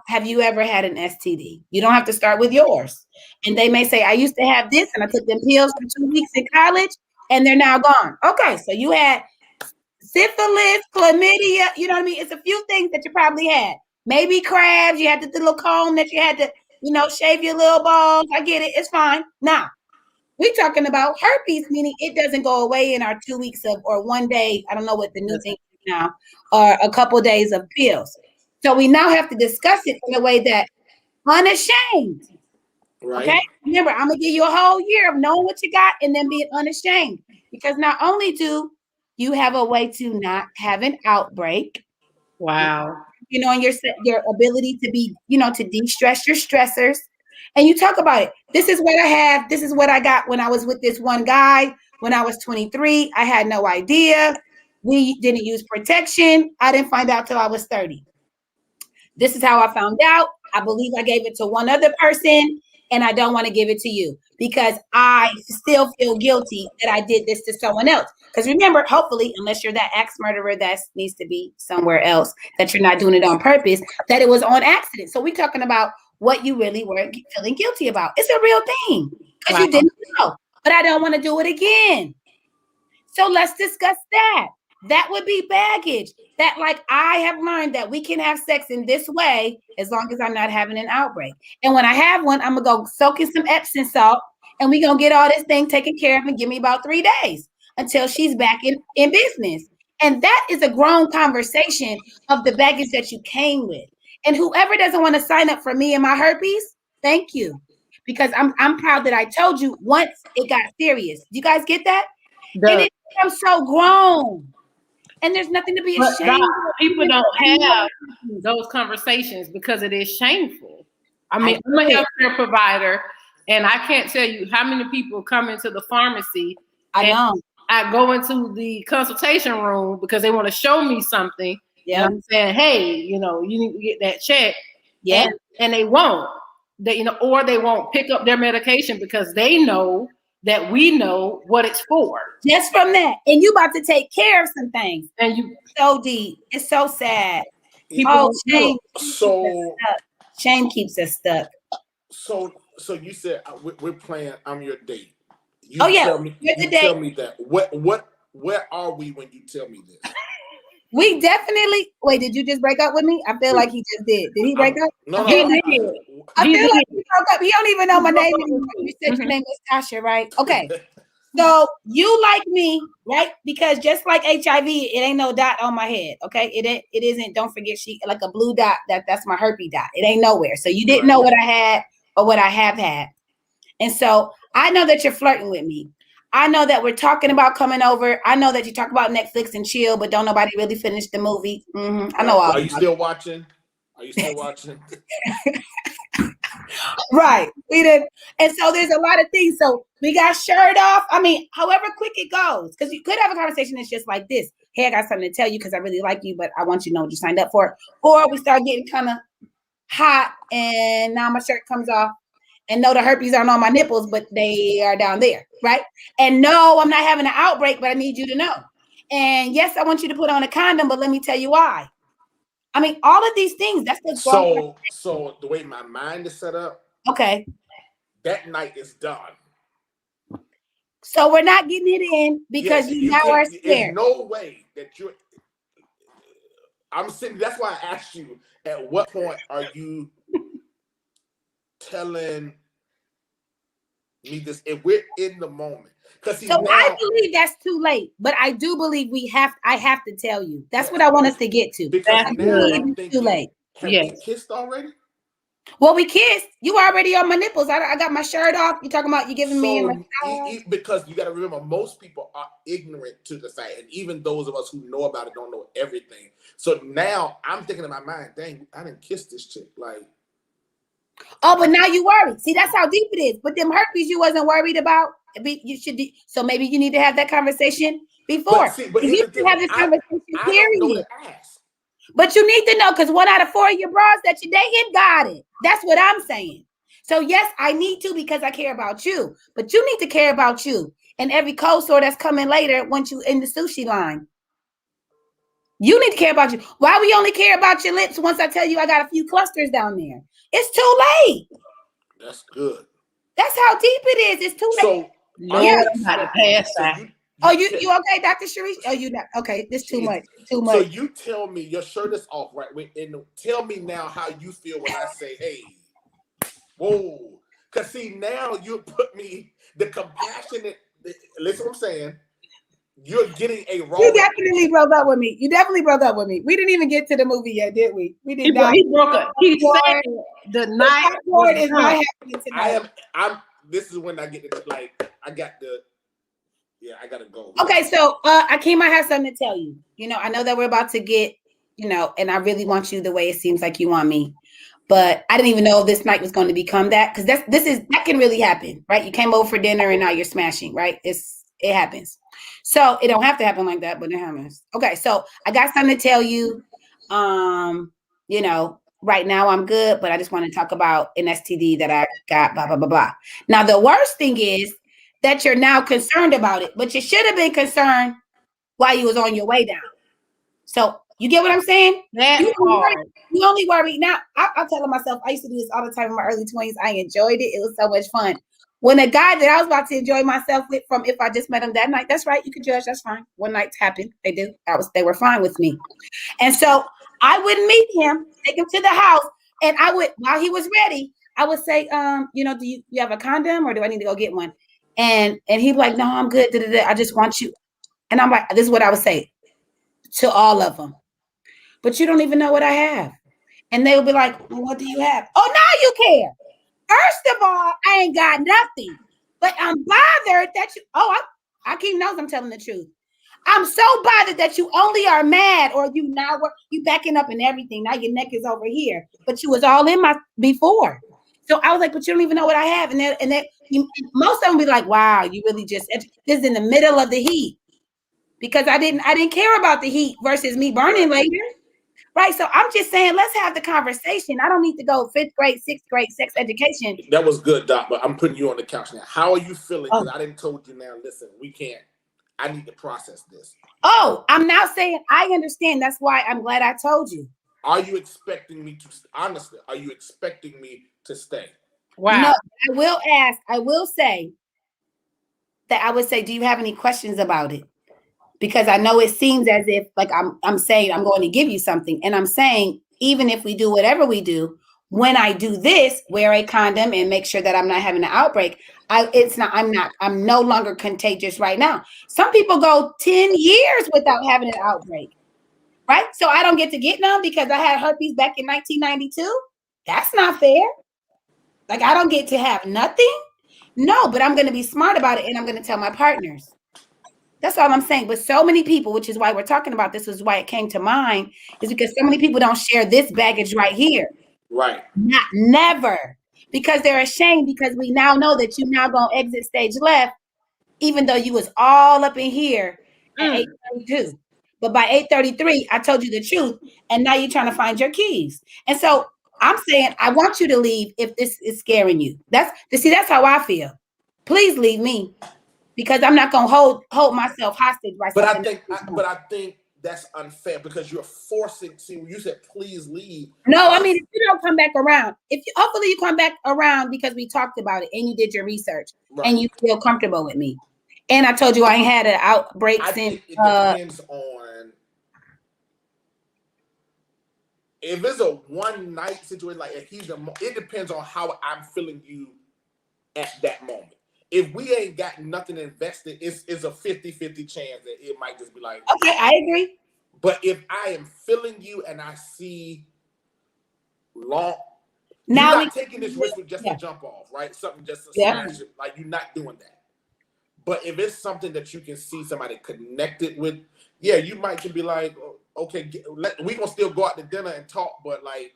have you ever had an STD? You don't have to start with yours. And they may say, I used to have this and I took them pills for 2 weeks in college and they're now gone. Okay, so you had syphilis, chlamydia, you know what I mean? It's a few things that you probably had. Maybe crabs, you had the little comb that you had to, shave your little balls. I get it. It's fine. Now, we're talking about herpes, meaning it doesn't go away in our 2 weeks or 1 day. I don't know what the new thing is now. or a couple days of bills. So we now have to discuss it in a way that unashamed. Right. Okay. Remember, I'm gonna give you a whole year of knowing what you got and then being unashamed. Because not only do you have a way to not have an outbreak, Wow. and your ability to be, to de-stress your stressors. And you talk about it. This is what I have. This is what I got when I was with this one guy when I was 23. I had no idea. We didn't use protection. I didn't find out till I was 30. This is how I found out. I believe I gave it to one other person, and I don't want to give it to you because I still feel guilty that I did this to someone else. Because remember, hopefully, unless you're that axe murderer that needs to be somewhere else, that you're not doing it on purpose, that it was on accident. So we're talking about what you really were feeling guilty about. It's a real thing because you didn't know, but I don't want to do it again. So let's discuss that. That would be baggage. That, like, I have learned that we can have sex in this way as long as I'm not having an outbreak. And when I have one, I'm going to go soak in some Epsom salt and we're going to get all this thing taken care of and give me about 3 days until she's back in business. And that is a grown conversation of the baggage that you came with. And whoever doesn't want to sign up for me and my herpes, thank you. Because I'm proud that I told you once it got serious. Do you guys get that? And it becomes so grown. And there's nothing to be ashamed of. People don't have those conversations because it is shameful. I mean, I'm a healthcare provider, and I can't tell you how many people come into the pharmacy. I know. I go into the consultation room because they want to show me something. Yeah. I'm saying, hey, you need to get that check. Yeah. And they won't. Or they won't pick up their medication because they know that we know what it's for. Just from that. And you about to take care of some things. And you so deep. It's so sad. Shame. Shame keeps us stuck. So you said we're playing I'm your date. You tell me that. Where are we when you tell me this? We definitely wait. Did you just break up with me? I feel like he just did. Did he break up? No. He did. I feel like he broke up. He don't even know my name anymore. You said your name was Tasha, right? Okay. So you like me, right? Because just like HIV, it ain't no dot on my head. Okay. It isn't. Don't forget, she like a blue dot. That's my herpes dot. It ain't nowhere. So you didn't know what I had or what I have had. And so I know that you're flirting with me. I know that we're talking about coming over. I know that you talk about Netflix and chill, but don't nobody really finish the movie. I know all. Are you still watching? Right. We did. And so there's a lot of things. So we got shirt off. I mean, however quick it goes, because you could have a conversation that's just like this. Hey, I got something to tell you because I really like you, but I want you to know what you signed up for. Or we start getting kind of hot and now my shirt comes off. And no, the herpes aren't on my nipples, but they are down there, right? And no, I'm not having an outbreak, but I need you to know. And yes, I want you to put on a condom, but let me tell you why. I mean, all of these things, that's the So the way my mind is set up, okay, that night is done. So we're not getting it in because you now are scared. There's no way that you're. I'm sitting. That's why I asked you. At what point are you telling me this? If we're in the moment, I believe that's too late. But I do believe I have to tell you. That's what I want us to get to. Because now I'm thinking, too late. Have we kissed already? Well, we kissed. You already on my nipples. I got my shirt off. You talking about you giving me because you got to remember, most people are ignorant to the fact, and even those of us who know about it don't know everything. So now I'm thinking in my mind, dang, I didn't kiss this chick. Like, oh, but now you worried. See, that's how deep it is. But them herpes you wasn't worried about. You should be. So maybe you need to have that conversation before. But you need to have this conversation. I don't know to ask. But you need to know, because 1 out of 4 of your bras that you're dating got it. That's what I'm saying. So yes, I need to because I care about you. But you need to care about you and every cold sore that's coming later once you in the sushi line. You need to care about you. Why we only care about your lips once I tell you I got a few clusters down there? It's too late. That's good. That's how deep it is. It's too late. So, I'm about to pass that. You okay, Dr. Sharice? Oh, you not okay. This too much. Too much. So you tell me your shirt is off, right? And tell me now how you feel when I say, hey, whoa. Because see, now you put me the compassionate, listen what I'm saying. You're getting a raw. You definitely broke up with me. You definitely broke up with me. We didn't even get to the movie yet, did we? We did not. He broke up. He said the night Lord is not happening tonight. I'm. This is when I get to like. I got the. Yeah, I gotta go. Okay, so Akeem, I have something to tell you. You know, I know that we're about to get, you know, and I really want you the way it seems like you want me. But I didn't even know this night was going to become that, because that can really happen, right? You came over for dinner and now you're smashing, right? It happens. So it don't have to happen like that, but it happens. Okay, so I got something to tell you. You know, right now I'm good, but I just want to talk about an STD that I got, blah, blah, blah, blah. Now, the worst thing is that you're now concerned about it, but you should have been concerned while you was on your way down. So you get what I'm saying? You only worry. Now, I'm telling myself, I used to do this all the time in my early 20s. I enjoyed it. It was so much fun. When a guy that I was about to enjoy myself with, from if I just met him that night, that's right. You can judge. That's fine. One night's happened. They do. They were fine with me. And so I would meet him, take him to the house, and I would, while he was ready, I would say, you know, do you have a condom, or do I need to go get one? And he'd be like, no, I'm good. I just want you. And I'm like, this is what I would say to all of them. But you don't even know what I have. And they would be like, well, what do you have? Oh, now you care. First of all, I ain't got nothing. But I'm bothered that you, Akeem knows I'm telling the truth. I'm so bothered that you only are mad, or you backing up and everything. Now your neck is over here. But you was all in my before. So I was like, but you don't even know what I have. And then most of them be like, wow, you really just, this is in the middle of the heat. Because I didn't care about the heat versus me burning later. Right. So I'm just saying, let's have the conversation. I don't need to go 5th grade, 6th grade sex education. That was good, Doc, but I'm putting you on the couch now. How are you feeling? Because I didn't told you now, listen, we can't. I need to process this. Oh, I'm now saying I understand. That's why I'm glad I told you. Are you expecting me to, honestly, are you expecting me to stay? Wow. No, I will say that I would say, do you have any questions about it? Because I know it seems as if like I'm saying I'm going to give you something. And I'm saying, even if we do whatever we do, when I do this, wear a condom and make sure that I'm not having an outbreak. I'm no longer contagious right now. Some people go 10 years without having an outbreak. Right? So I don't get to get none because I had herpes back in 1992. That's not fair. Like, I don't get to have nothing. No, but I'm going to be smart about it, and I'm going to tell my partners. That's all I'm saying. But so many people, which is why we're talking about this, is why it came to mind, is because so many people don't share this baggage right here. Right. Never. Because they're ashamed, because we now know that you now going to exit stage left, even though you was all up in here at 8:32. But by 8:33, I told you the truth, and now you're trying to find your keys. And so I'm saying, I want you to leave if this is scaring you. That's how I feel. Please leave me. Because I'm not gonna hold myself hostage by something. But I think that's unfair, because you're forcing. See, when you said please leave. No, I mean, if you don't come back around, hopefully you come back around because we talked about it and you did your research, right, and you feel comfortable with me. And I told you I ain't had an outbreak since. It depends on if it's a one night situation. Like if it depends on how I'm feeling you at that moment. If we ain't got nothing invested, it's a 50-50 chance that it might just be like, okay, I agree. But if I am feeling you and I see now you're not taking this risk with just a jump off, right? Something just to smash it, like you're not doing that. But if it's something that you can see somebody connected with, yeah, you might just be like, okay, we gonna still go out to dinner and talk, but like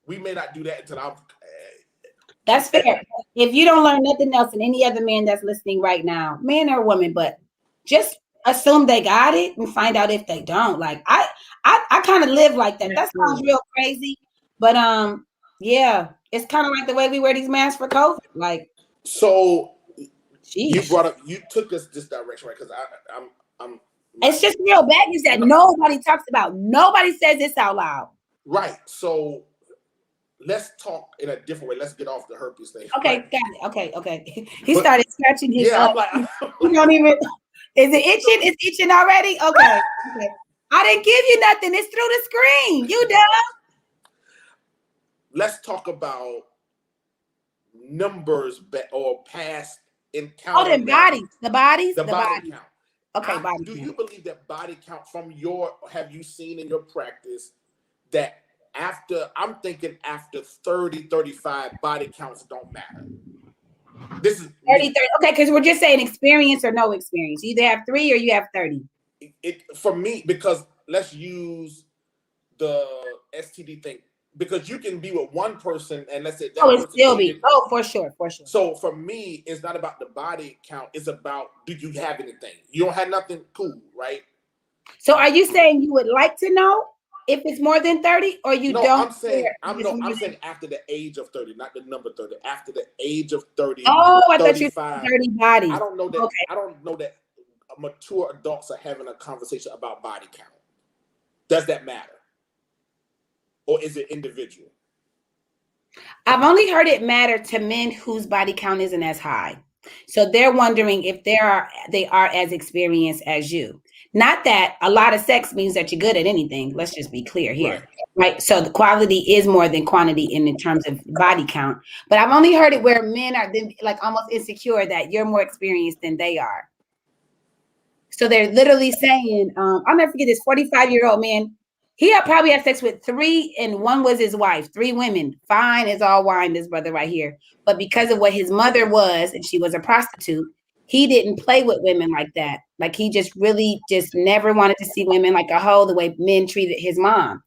we may not do that until I'm. That's fair. If you don't learn nothing else, and any other man that's listening right now, man or woman, but just assume they got it and find out if they don't. Like I kind of live like that. That sounds real crazy, but yeah, it's kind of like the way we wear these masks for COVID. Like, so you took us this direction, right? Because I'm. It's just real baggage that nobody talks about. Nobody says this out loud. Right. So. Let's talk in a different way. Let's get off the herpes thing. Okay, right. Got it. Okay. He started scratching his. Yeah, I'm like, you don't even. Is it itching? It's itching already. Okay. I didn't give you nothing. It's through the screen. You dumb. Let's talk about numbers or past encounter. Oh, the bodies. The body count. Okay, body do count. you believe that body count have you seen in your practice that I'm thinking after 30, 35, body counts don't matter? This is 30, me. 30. Okay, because we're just saying experience or no experience. You either have 3 or you have 30. It for me, because let's use the STD thing, because you can be with one person and let's say that Oh, it person still be. cheated. Oh, for sure, for sure. So for me, it's not about the body count. It's about, do you have anything? You don't have nothing, cool, right? So are you saying you would like to know if it's more than 30 or you No, don't I'm saying care? I'm saying after the age of 30, not the number 30. After the age of 30, Oh, I thought you said 35. 30 bodies. I don't know that. Okay. I don't know that mature adults are having a conversation about body count. Does that matter, or is it individual? I've only heard it matter to men whose body count isn't as high. So they're wondering if they are as experienced as you. Not that a lot of sex means that you're good at anything. Let's just be clear here. Right. So the quality is more than quantity in terms of body count. But I've only heard it where men are then like almost insecure that you're more experienced than they are. So they're literally saying, I'll never forget this 45-year-old man. He had probably had sex with 3, and one was his wife, 3 women. Fine as all wine, this brother right here. But because of what his mother was, and she was a prostitute, he didn't play with women like that. Like he just really just never wanted to see women like a hoe the way men treated his mom.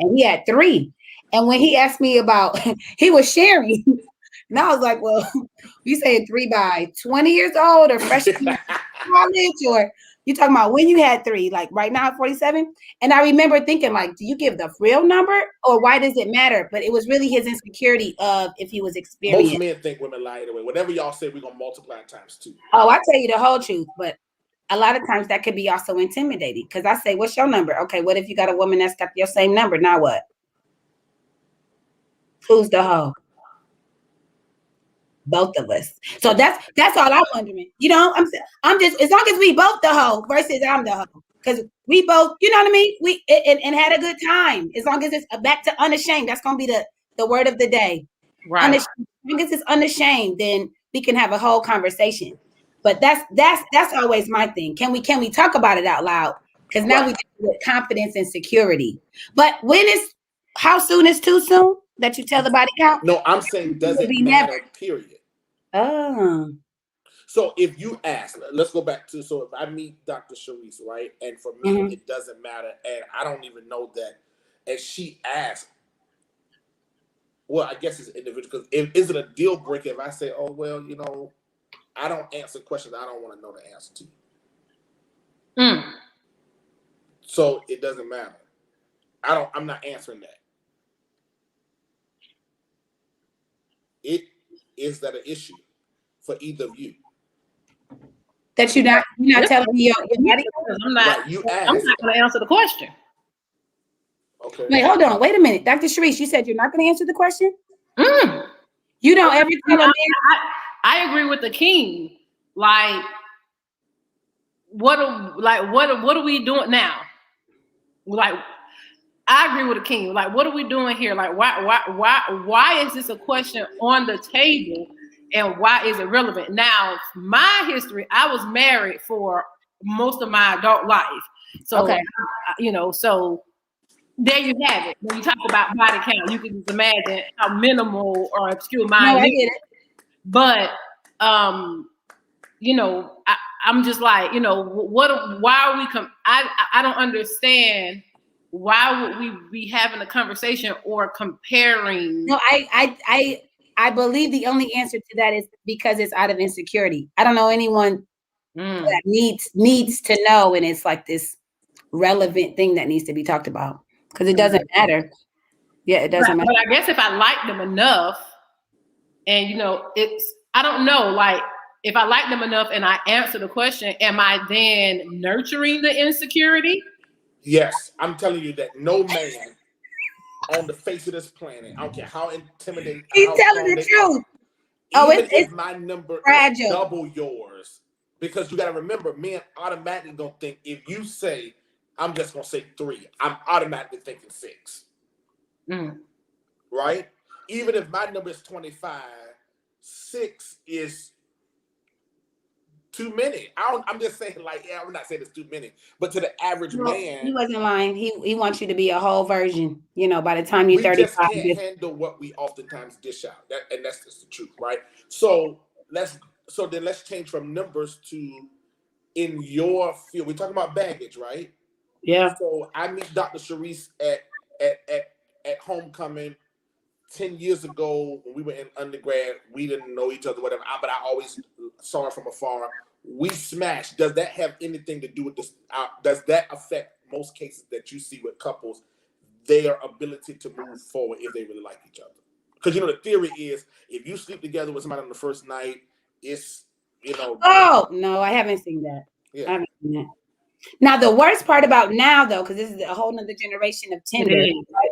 And he had 3. And when he asked me about, he was sharing. And I was like, well, you saying 3 by 20 years old or freshman college, or you talking about when you had 3, like right now at 47? And I remember thinking, like, do you give the real number or why does it matter? But it was really his insecurity of if he was experienced. Most men think women lie anyway. Whatever y'all say, we're gonna multiply it times 2. Oh, I tell you the whole truth, but a lot of times that could be also intimidating because I say, what's your number? Okay, what if you got a woman that's got your same number? Now what? Who's the hoe? Both of us. So that's all I'm wondering. You know, I'm just, as long as we both the hoe versus I'm the hoe, because we both, you know what I mean. We and had a good time. As long as it's back to unashamed. That's gonna be the word of the day. Right. Unashamed. As long as it's unashamed, then we can have a whole conversation. But that's always my thing. Can we talk about it out loud? Because now we deal with confidence and security. But how soon is too soon that you tell the body count? No, I'm saying does it matter? Period. Oh. So if you ask, let's go back to, so if I meet Dr. Sharice, right, and for me it doesn't matter, and I don't even know that, and she asks, well, I guess it's individual, because is it a deal breaker if I say, oh well, you know, I don't answer questions I don't want to know the answer to. So it doesn't matter. I'm not answering that. Is that an issue for either of you? That you're not telling me your body? I'm not. Right, you I'm asked. not going to answer the question. Okay. Wait, hold on. Wait a minute, Dr. Sharice. You said you're not going to answer the question. You don't ever tell a man. I agree with the king. Like, what are we doing now? Like, I agree with the king. Like, what are we doing here? Like, why is this a question on the table, and why is it relevant? Now, my history, I was married for most of my adult life, so Okay. you know, so there you have it. When you talk about body count, you can just imagine how minimal or obscure mine is. I get it. But you know, I'm just like, you know, why are we I don't understand. Why would we be having a conversation or comparing? No, I believe the only answer to that is because it's out of insecurity. I don't know anyone that needs to know, and it's like this relevant thing that needs to be talked about because it doesn't matter. Yeah, it doesn't matter. But I guess if I like them enough, and you know, I don't know, like if I like them enough and I answer the question, am I then nurturing the insecurity? Yes, I'm telling you that no man on the face of this planet, I don't care how intimidating, He's how telling the truth. Even if my number fragile. is double yours, because you got to remember, men automatically gonna think if you say, I'm just gonna say 3, I'm automatically thinking 6. Right? Even if my number is 25, 6 is too many. I'm just saying, like, yeah, I'm not saying it's too many, but to the average No, man, he wasn't lying. He wants you to be a whole version. You know, by the time you're we 35. just can't handle what we oftentimes dish out. And that's just the truth, right? So let's change from numbers to in your field. We're talking about baggage, right? Yeah. So I meet Dr. Sharice at homecoming 10 years ago when we were in undergrad. We didn't know each other, whatever. But I always saw her from afar. We smashed. Does that have anything to do with this? Does that affect most cases that you see with couples, their ability to move forward if they really like each other? Because the theory is if you sleep together with somebody on the first night, it's Oh no, I haven't seen that. Yeah. I haven't seen that. Now the worst part about now though, because this is a whole nother generation of Tinder. Right?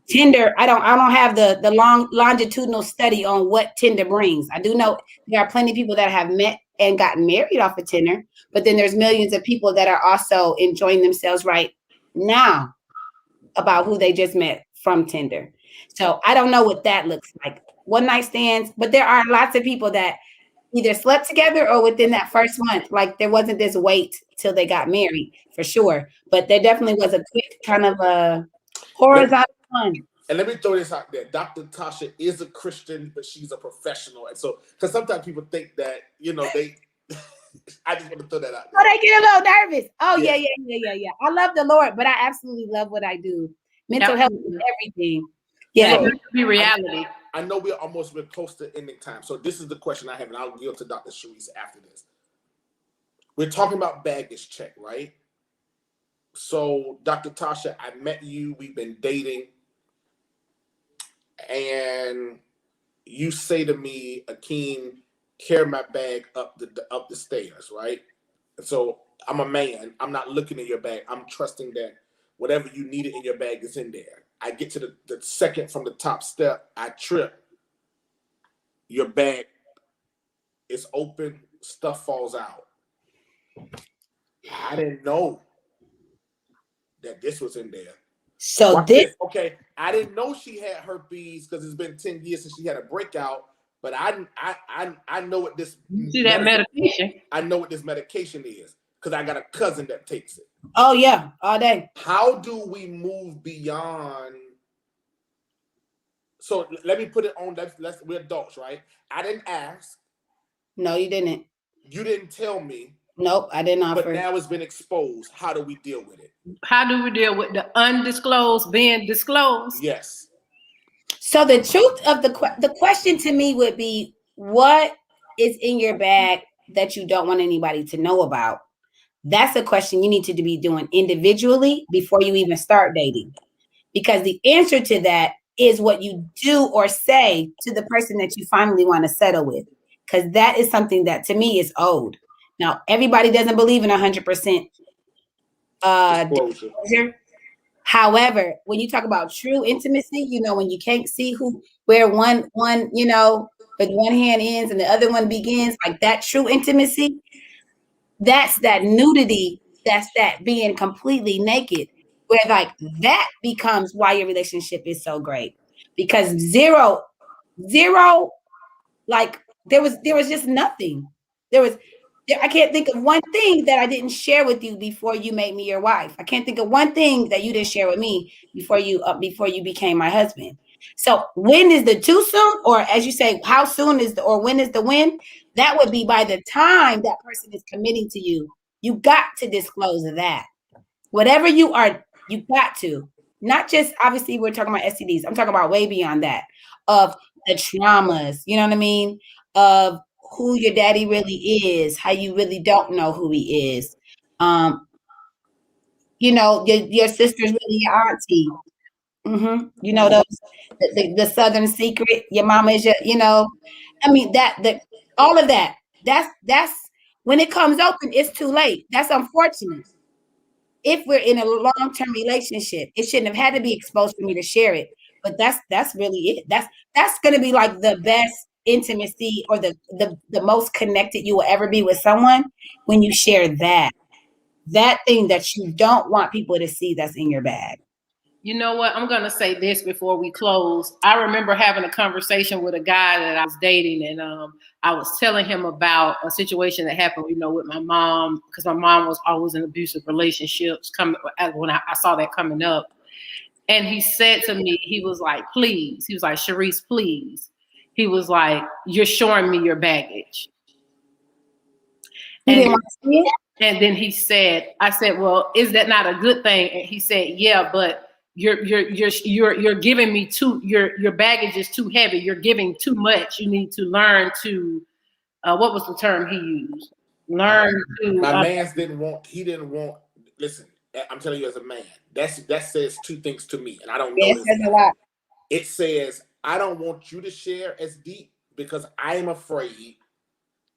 Tinder, I don't have the long longitudinal study on what Tinder brings. I do know there are plenty of people that have met and gotten married off of Tinder, but then there's millions of people that are also enjoying themselves right now about who they just met from Tinder. So I don't know what that looks like. One night stands, but there are lots of people that either slept together or within that first month, like there wasn't this wait till they got married for sure. But there definitely was a quick kind of a horizontal one. And let me throw this out there. Dr. Tasha is a Christian, but she's a professional. And so, because sometimes people think that, they, I just want to throw that out there. Oh, they get a little nervous. Oh, yeah. I love the Lord, but I absolutely love what I do. Mental health is everything. Yeah. So, be reality. I know we're close to ending time. So this is the question I have, and I'll yield to Dr. Sharice after this. We're talking about baggage check, right? So, Dr. Tasha, I met you. We've been dating. And you say to me, Akeem, carry my bag up the stairs, right? And so I'm a man. I'm not looking at your bag. I'm trusting that whatever you needed in your bag is in there. I get to the second from the top step. I trip. Your bag is open. Stuff falls out. I didn't know that this was in there. So Watch this. Okay, I didn't know she had herpes because it's been 10 years since she had a breakout. But I know what this. You see that medication? I know what this medication is because I got a cousin that takes it. Oh yeah, all day. How do we move beyond? So let me put it on. We're adults, right? I didn't ask. No, you didn't. You didn't tell me. Nope, I didn't offer. But now it's been exposed. How do we deal with it? How do we deal with the undisclosed being disclosed? Yes. So the truth of the question to me would be, what is in your bag that you don't want anybody to know about? That's a question you need to be doing individually before you even start dating. Because the answer to that is what you do or say to the person that you finally want to settle with. Because that is something that to me is owed. Now, everybody doesn't believe in 100% disclosure. However, when you talk about true intimacy, when you can't see where one, but one hand ends and the other one begins, like that true intimacy, that's that nudity, that's that being completely naked, where like that becomes why your relationship is so great. Because zero, like there was just nothing. I can't think of one thing that I didn't share with you before you made me your wife. I can't think of one thing that you didn't share with me before you became my husband. So when is the too soon? Or as you say, how soon is when is the when? That would be by the time that person is committing to you. You got to disclose that. Whatever you are, you got to. Not just, obviously, we're talking about STDs. I'm talking about way beyond that. Of the traumas, you know what I mean? Of who your daddy really is, how you really don't know who he is. Your sister's really your auntie. Mm-hmm. Those the Southern secret. Your mama is I mean all of that. That's when it comes open, it's too late. That's unfortunate. If we're in a long-term relationship, it shouldn't have had to be exposed for me to share it. But that's really it. That's gonna be like the best intimacy or the most connected you will ever be with someone when you share that thing that you don't want people to see that's in your bag. You know what? I'm going to say this before we close. I remember having a conversation with a guy that I was dating, and I was telling him about a situation that happened, with my mom, because my mom was always in abusive relationships. When I saw that coming up, and he said to me, he was like, "Please," he was like, "Sharice, please." He was like, "You're showing me your baggage." You didn't want to see it? And then he said, I said, "Well, is that not a good thing?" And he said, "Yeah, but you're giving me your baggage is too heavy. You're giving too much. You need to learn to what was the term he used? Learn to." My man's didn't want. Listen, I'm telling you, as a man, that says two things to me, and I don't know. It says a lot. It says, I don't want you to share as deep because I am afraid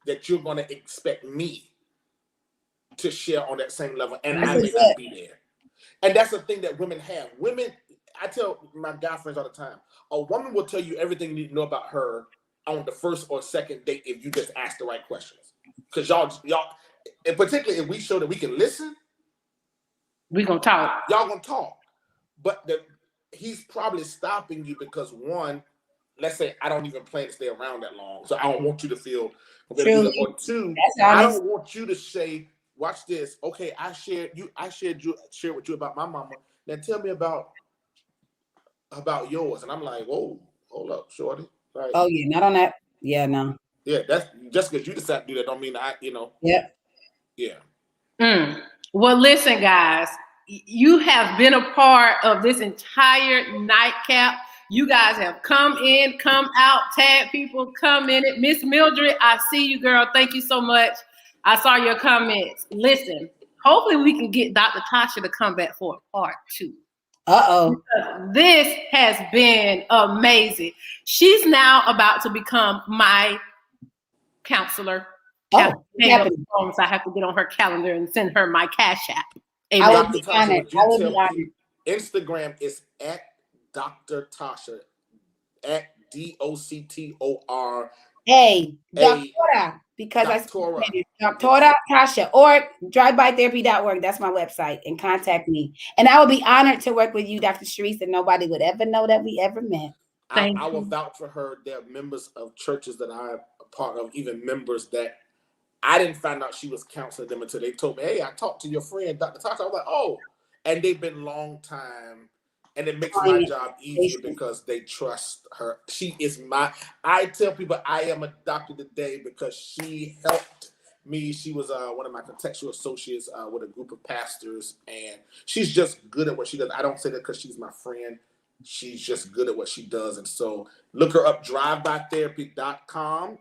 that you're going to expect me to share on that same level, and I may not be there. And that's the thing that women have. Women, I tell my guy friends all the time, a woman will tell you everything you need to know about her on the first or second date if you just ask the right questions. Because y'all, and particularly if we show that we can listen, we're going to talk. Y'all going to talk. But he's probably stopping you because, one, let's say I don't even plan to stay around that long, so I don't want you to feel. Or two, I don't want you to say, watch this. Okay, I shared with you about my mama. Now tell me about yours. And I'm like, whoa, hold up, shorty. Like, oh yeah, not on that. Yeah, no. Yeah, that's just because you decide to do that don't mean Yep. Yeah. Well, listen, guys, you have been a part of this entire nightcap. You guys have come in, come out, tag people, come in it. Miss Mildred, I see you, girl. Thank you so much. I saw your comments. Listen, hopefully we can get Dr. Tasha to come back for a part 2. This has been amazing. She's now about to become my counselor. I have to get on her calendar and send her my Cash App. I would be honored. Instagram is at Dr. Tasha, at DOCTOR. Hey, Doctora, because Doctora Tasha, or drivebystherapy.org. That's my website, and contact me. And I would be honored to work with you, Dr. Sharice, and nobody would ever know that we ever met. I will vouch for her. There are members of churches that I'm a part of, even members that I didn't find out she was counseling them until they told me, hey, I talked to your friend, Dr. Tasha. I was like, oh, and they've been long time. And it makes my job easier because they trust her. I tell people I am a doctor today because she helped me. She was one of my contextual associates with a group of pastors, and she's just good at what she does. I don't say that because she's my friend. She's just good at what she does. And so look her up, drivebytherapy.com.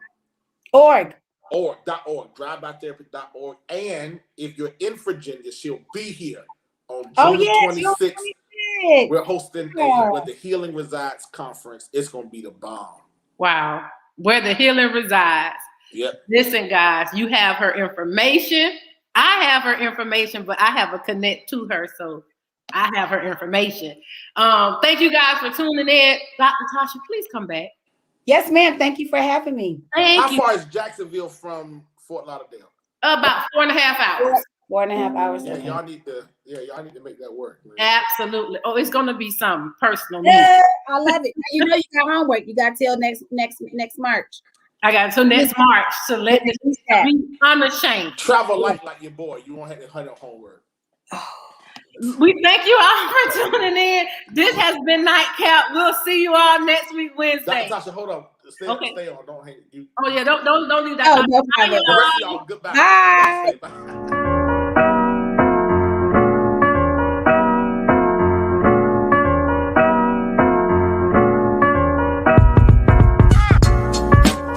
drivebytherapy.org. And if you're in Virginia, she'll be here on June 26th. We're hosting Where the Healing Resides conference. It's going to be the bomb. Wow. Where the Healing Resides. Yep. Listen, guys, you have her information. I have her information, but I have a connect to her, so I have her information. Thank you guys for tuning in. Dr. Tasha, please come back. Yes, ma'am. Thank you for having me. How far is Jacksonville from Fort Lauderdale? About 4.5 hours. 4.5 hours. Yeah, y'all need to make that work, man. Absolutely. Oh, it's gonna be some personal. Yeah, I love it. You know you got homework. You got till next March. I got until next March to let this be unashamed. Travel like your boy. You won't have to hunt on homework. We thank you all for tuning in. This has been Nightcap. We'll see you all next week Wednesday. Dr. Tasha, hold on. Stay on. Don't hang it. Oh yeah, don't leave that. Oh, no problem. The rest of y'all, goodbye. Bye. Bye.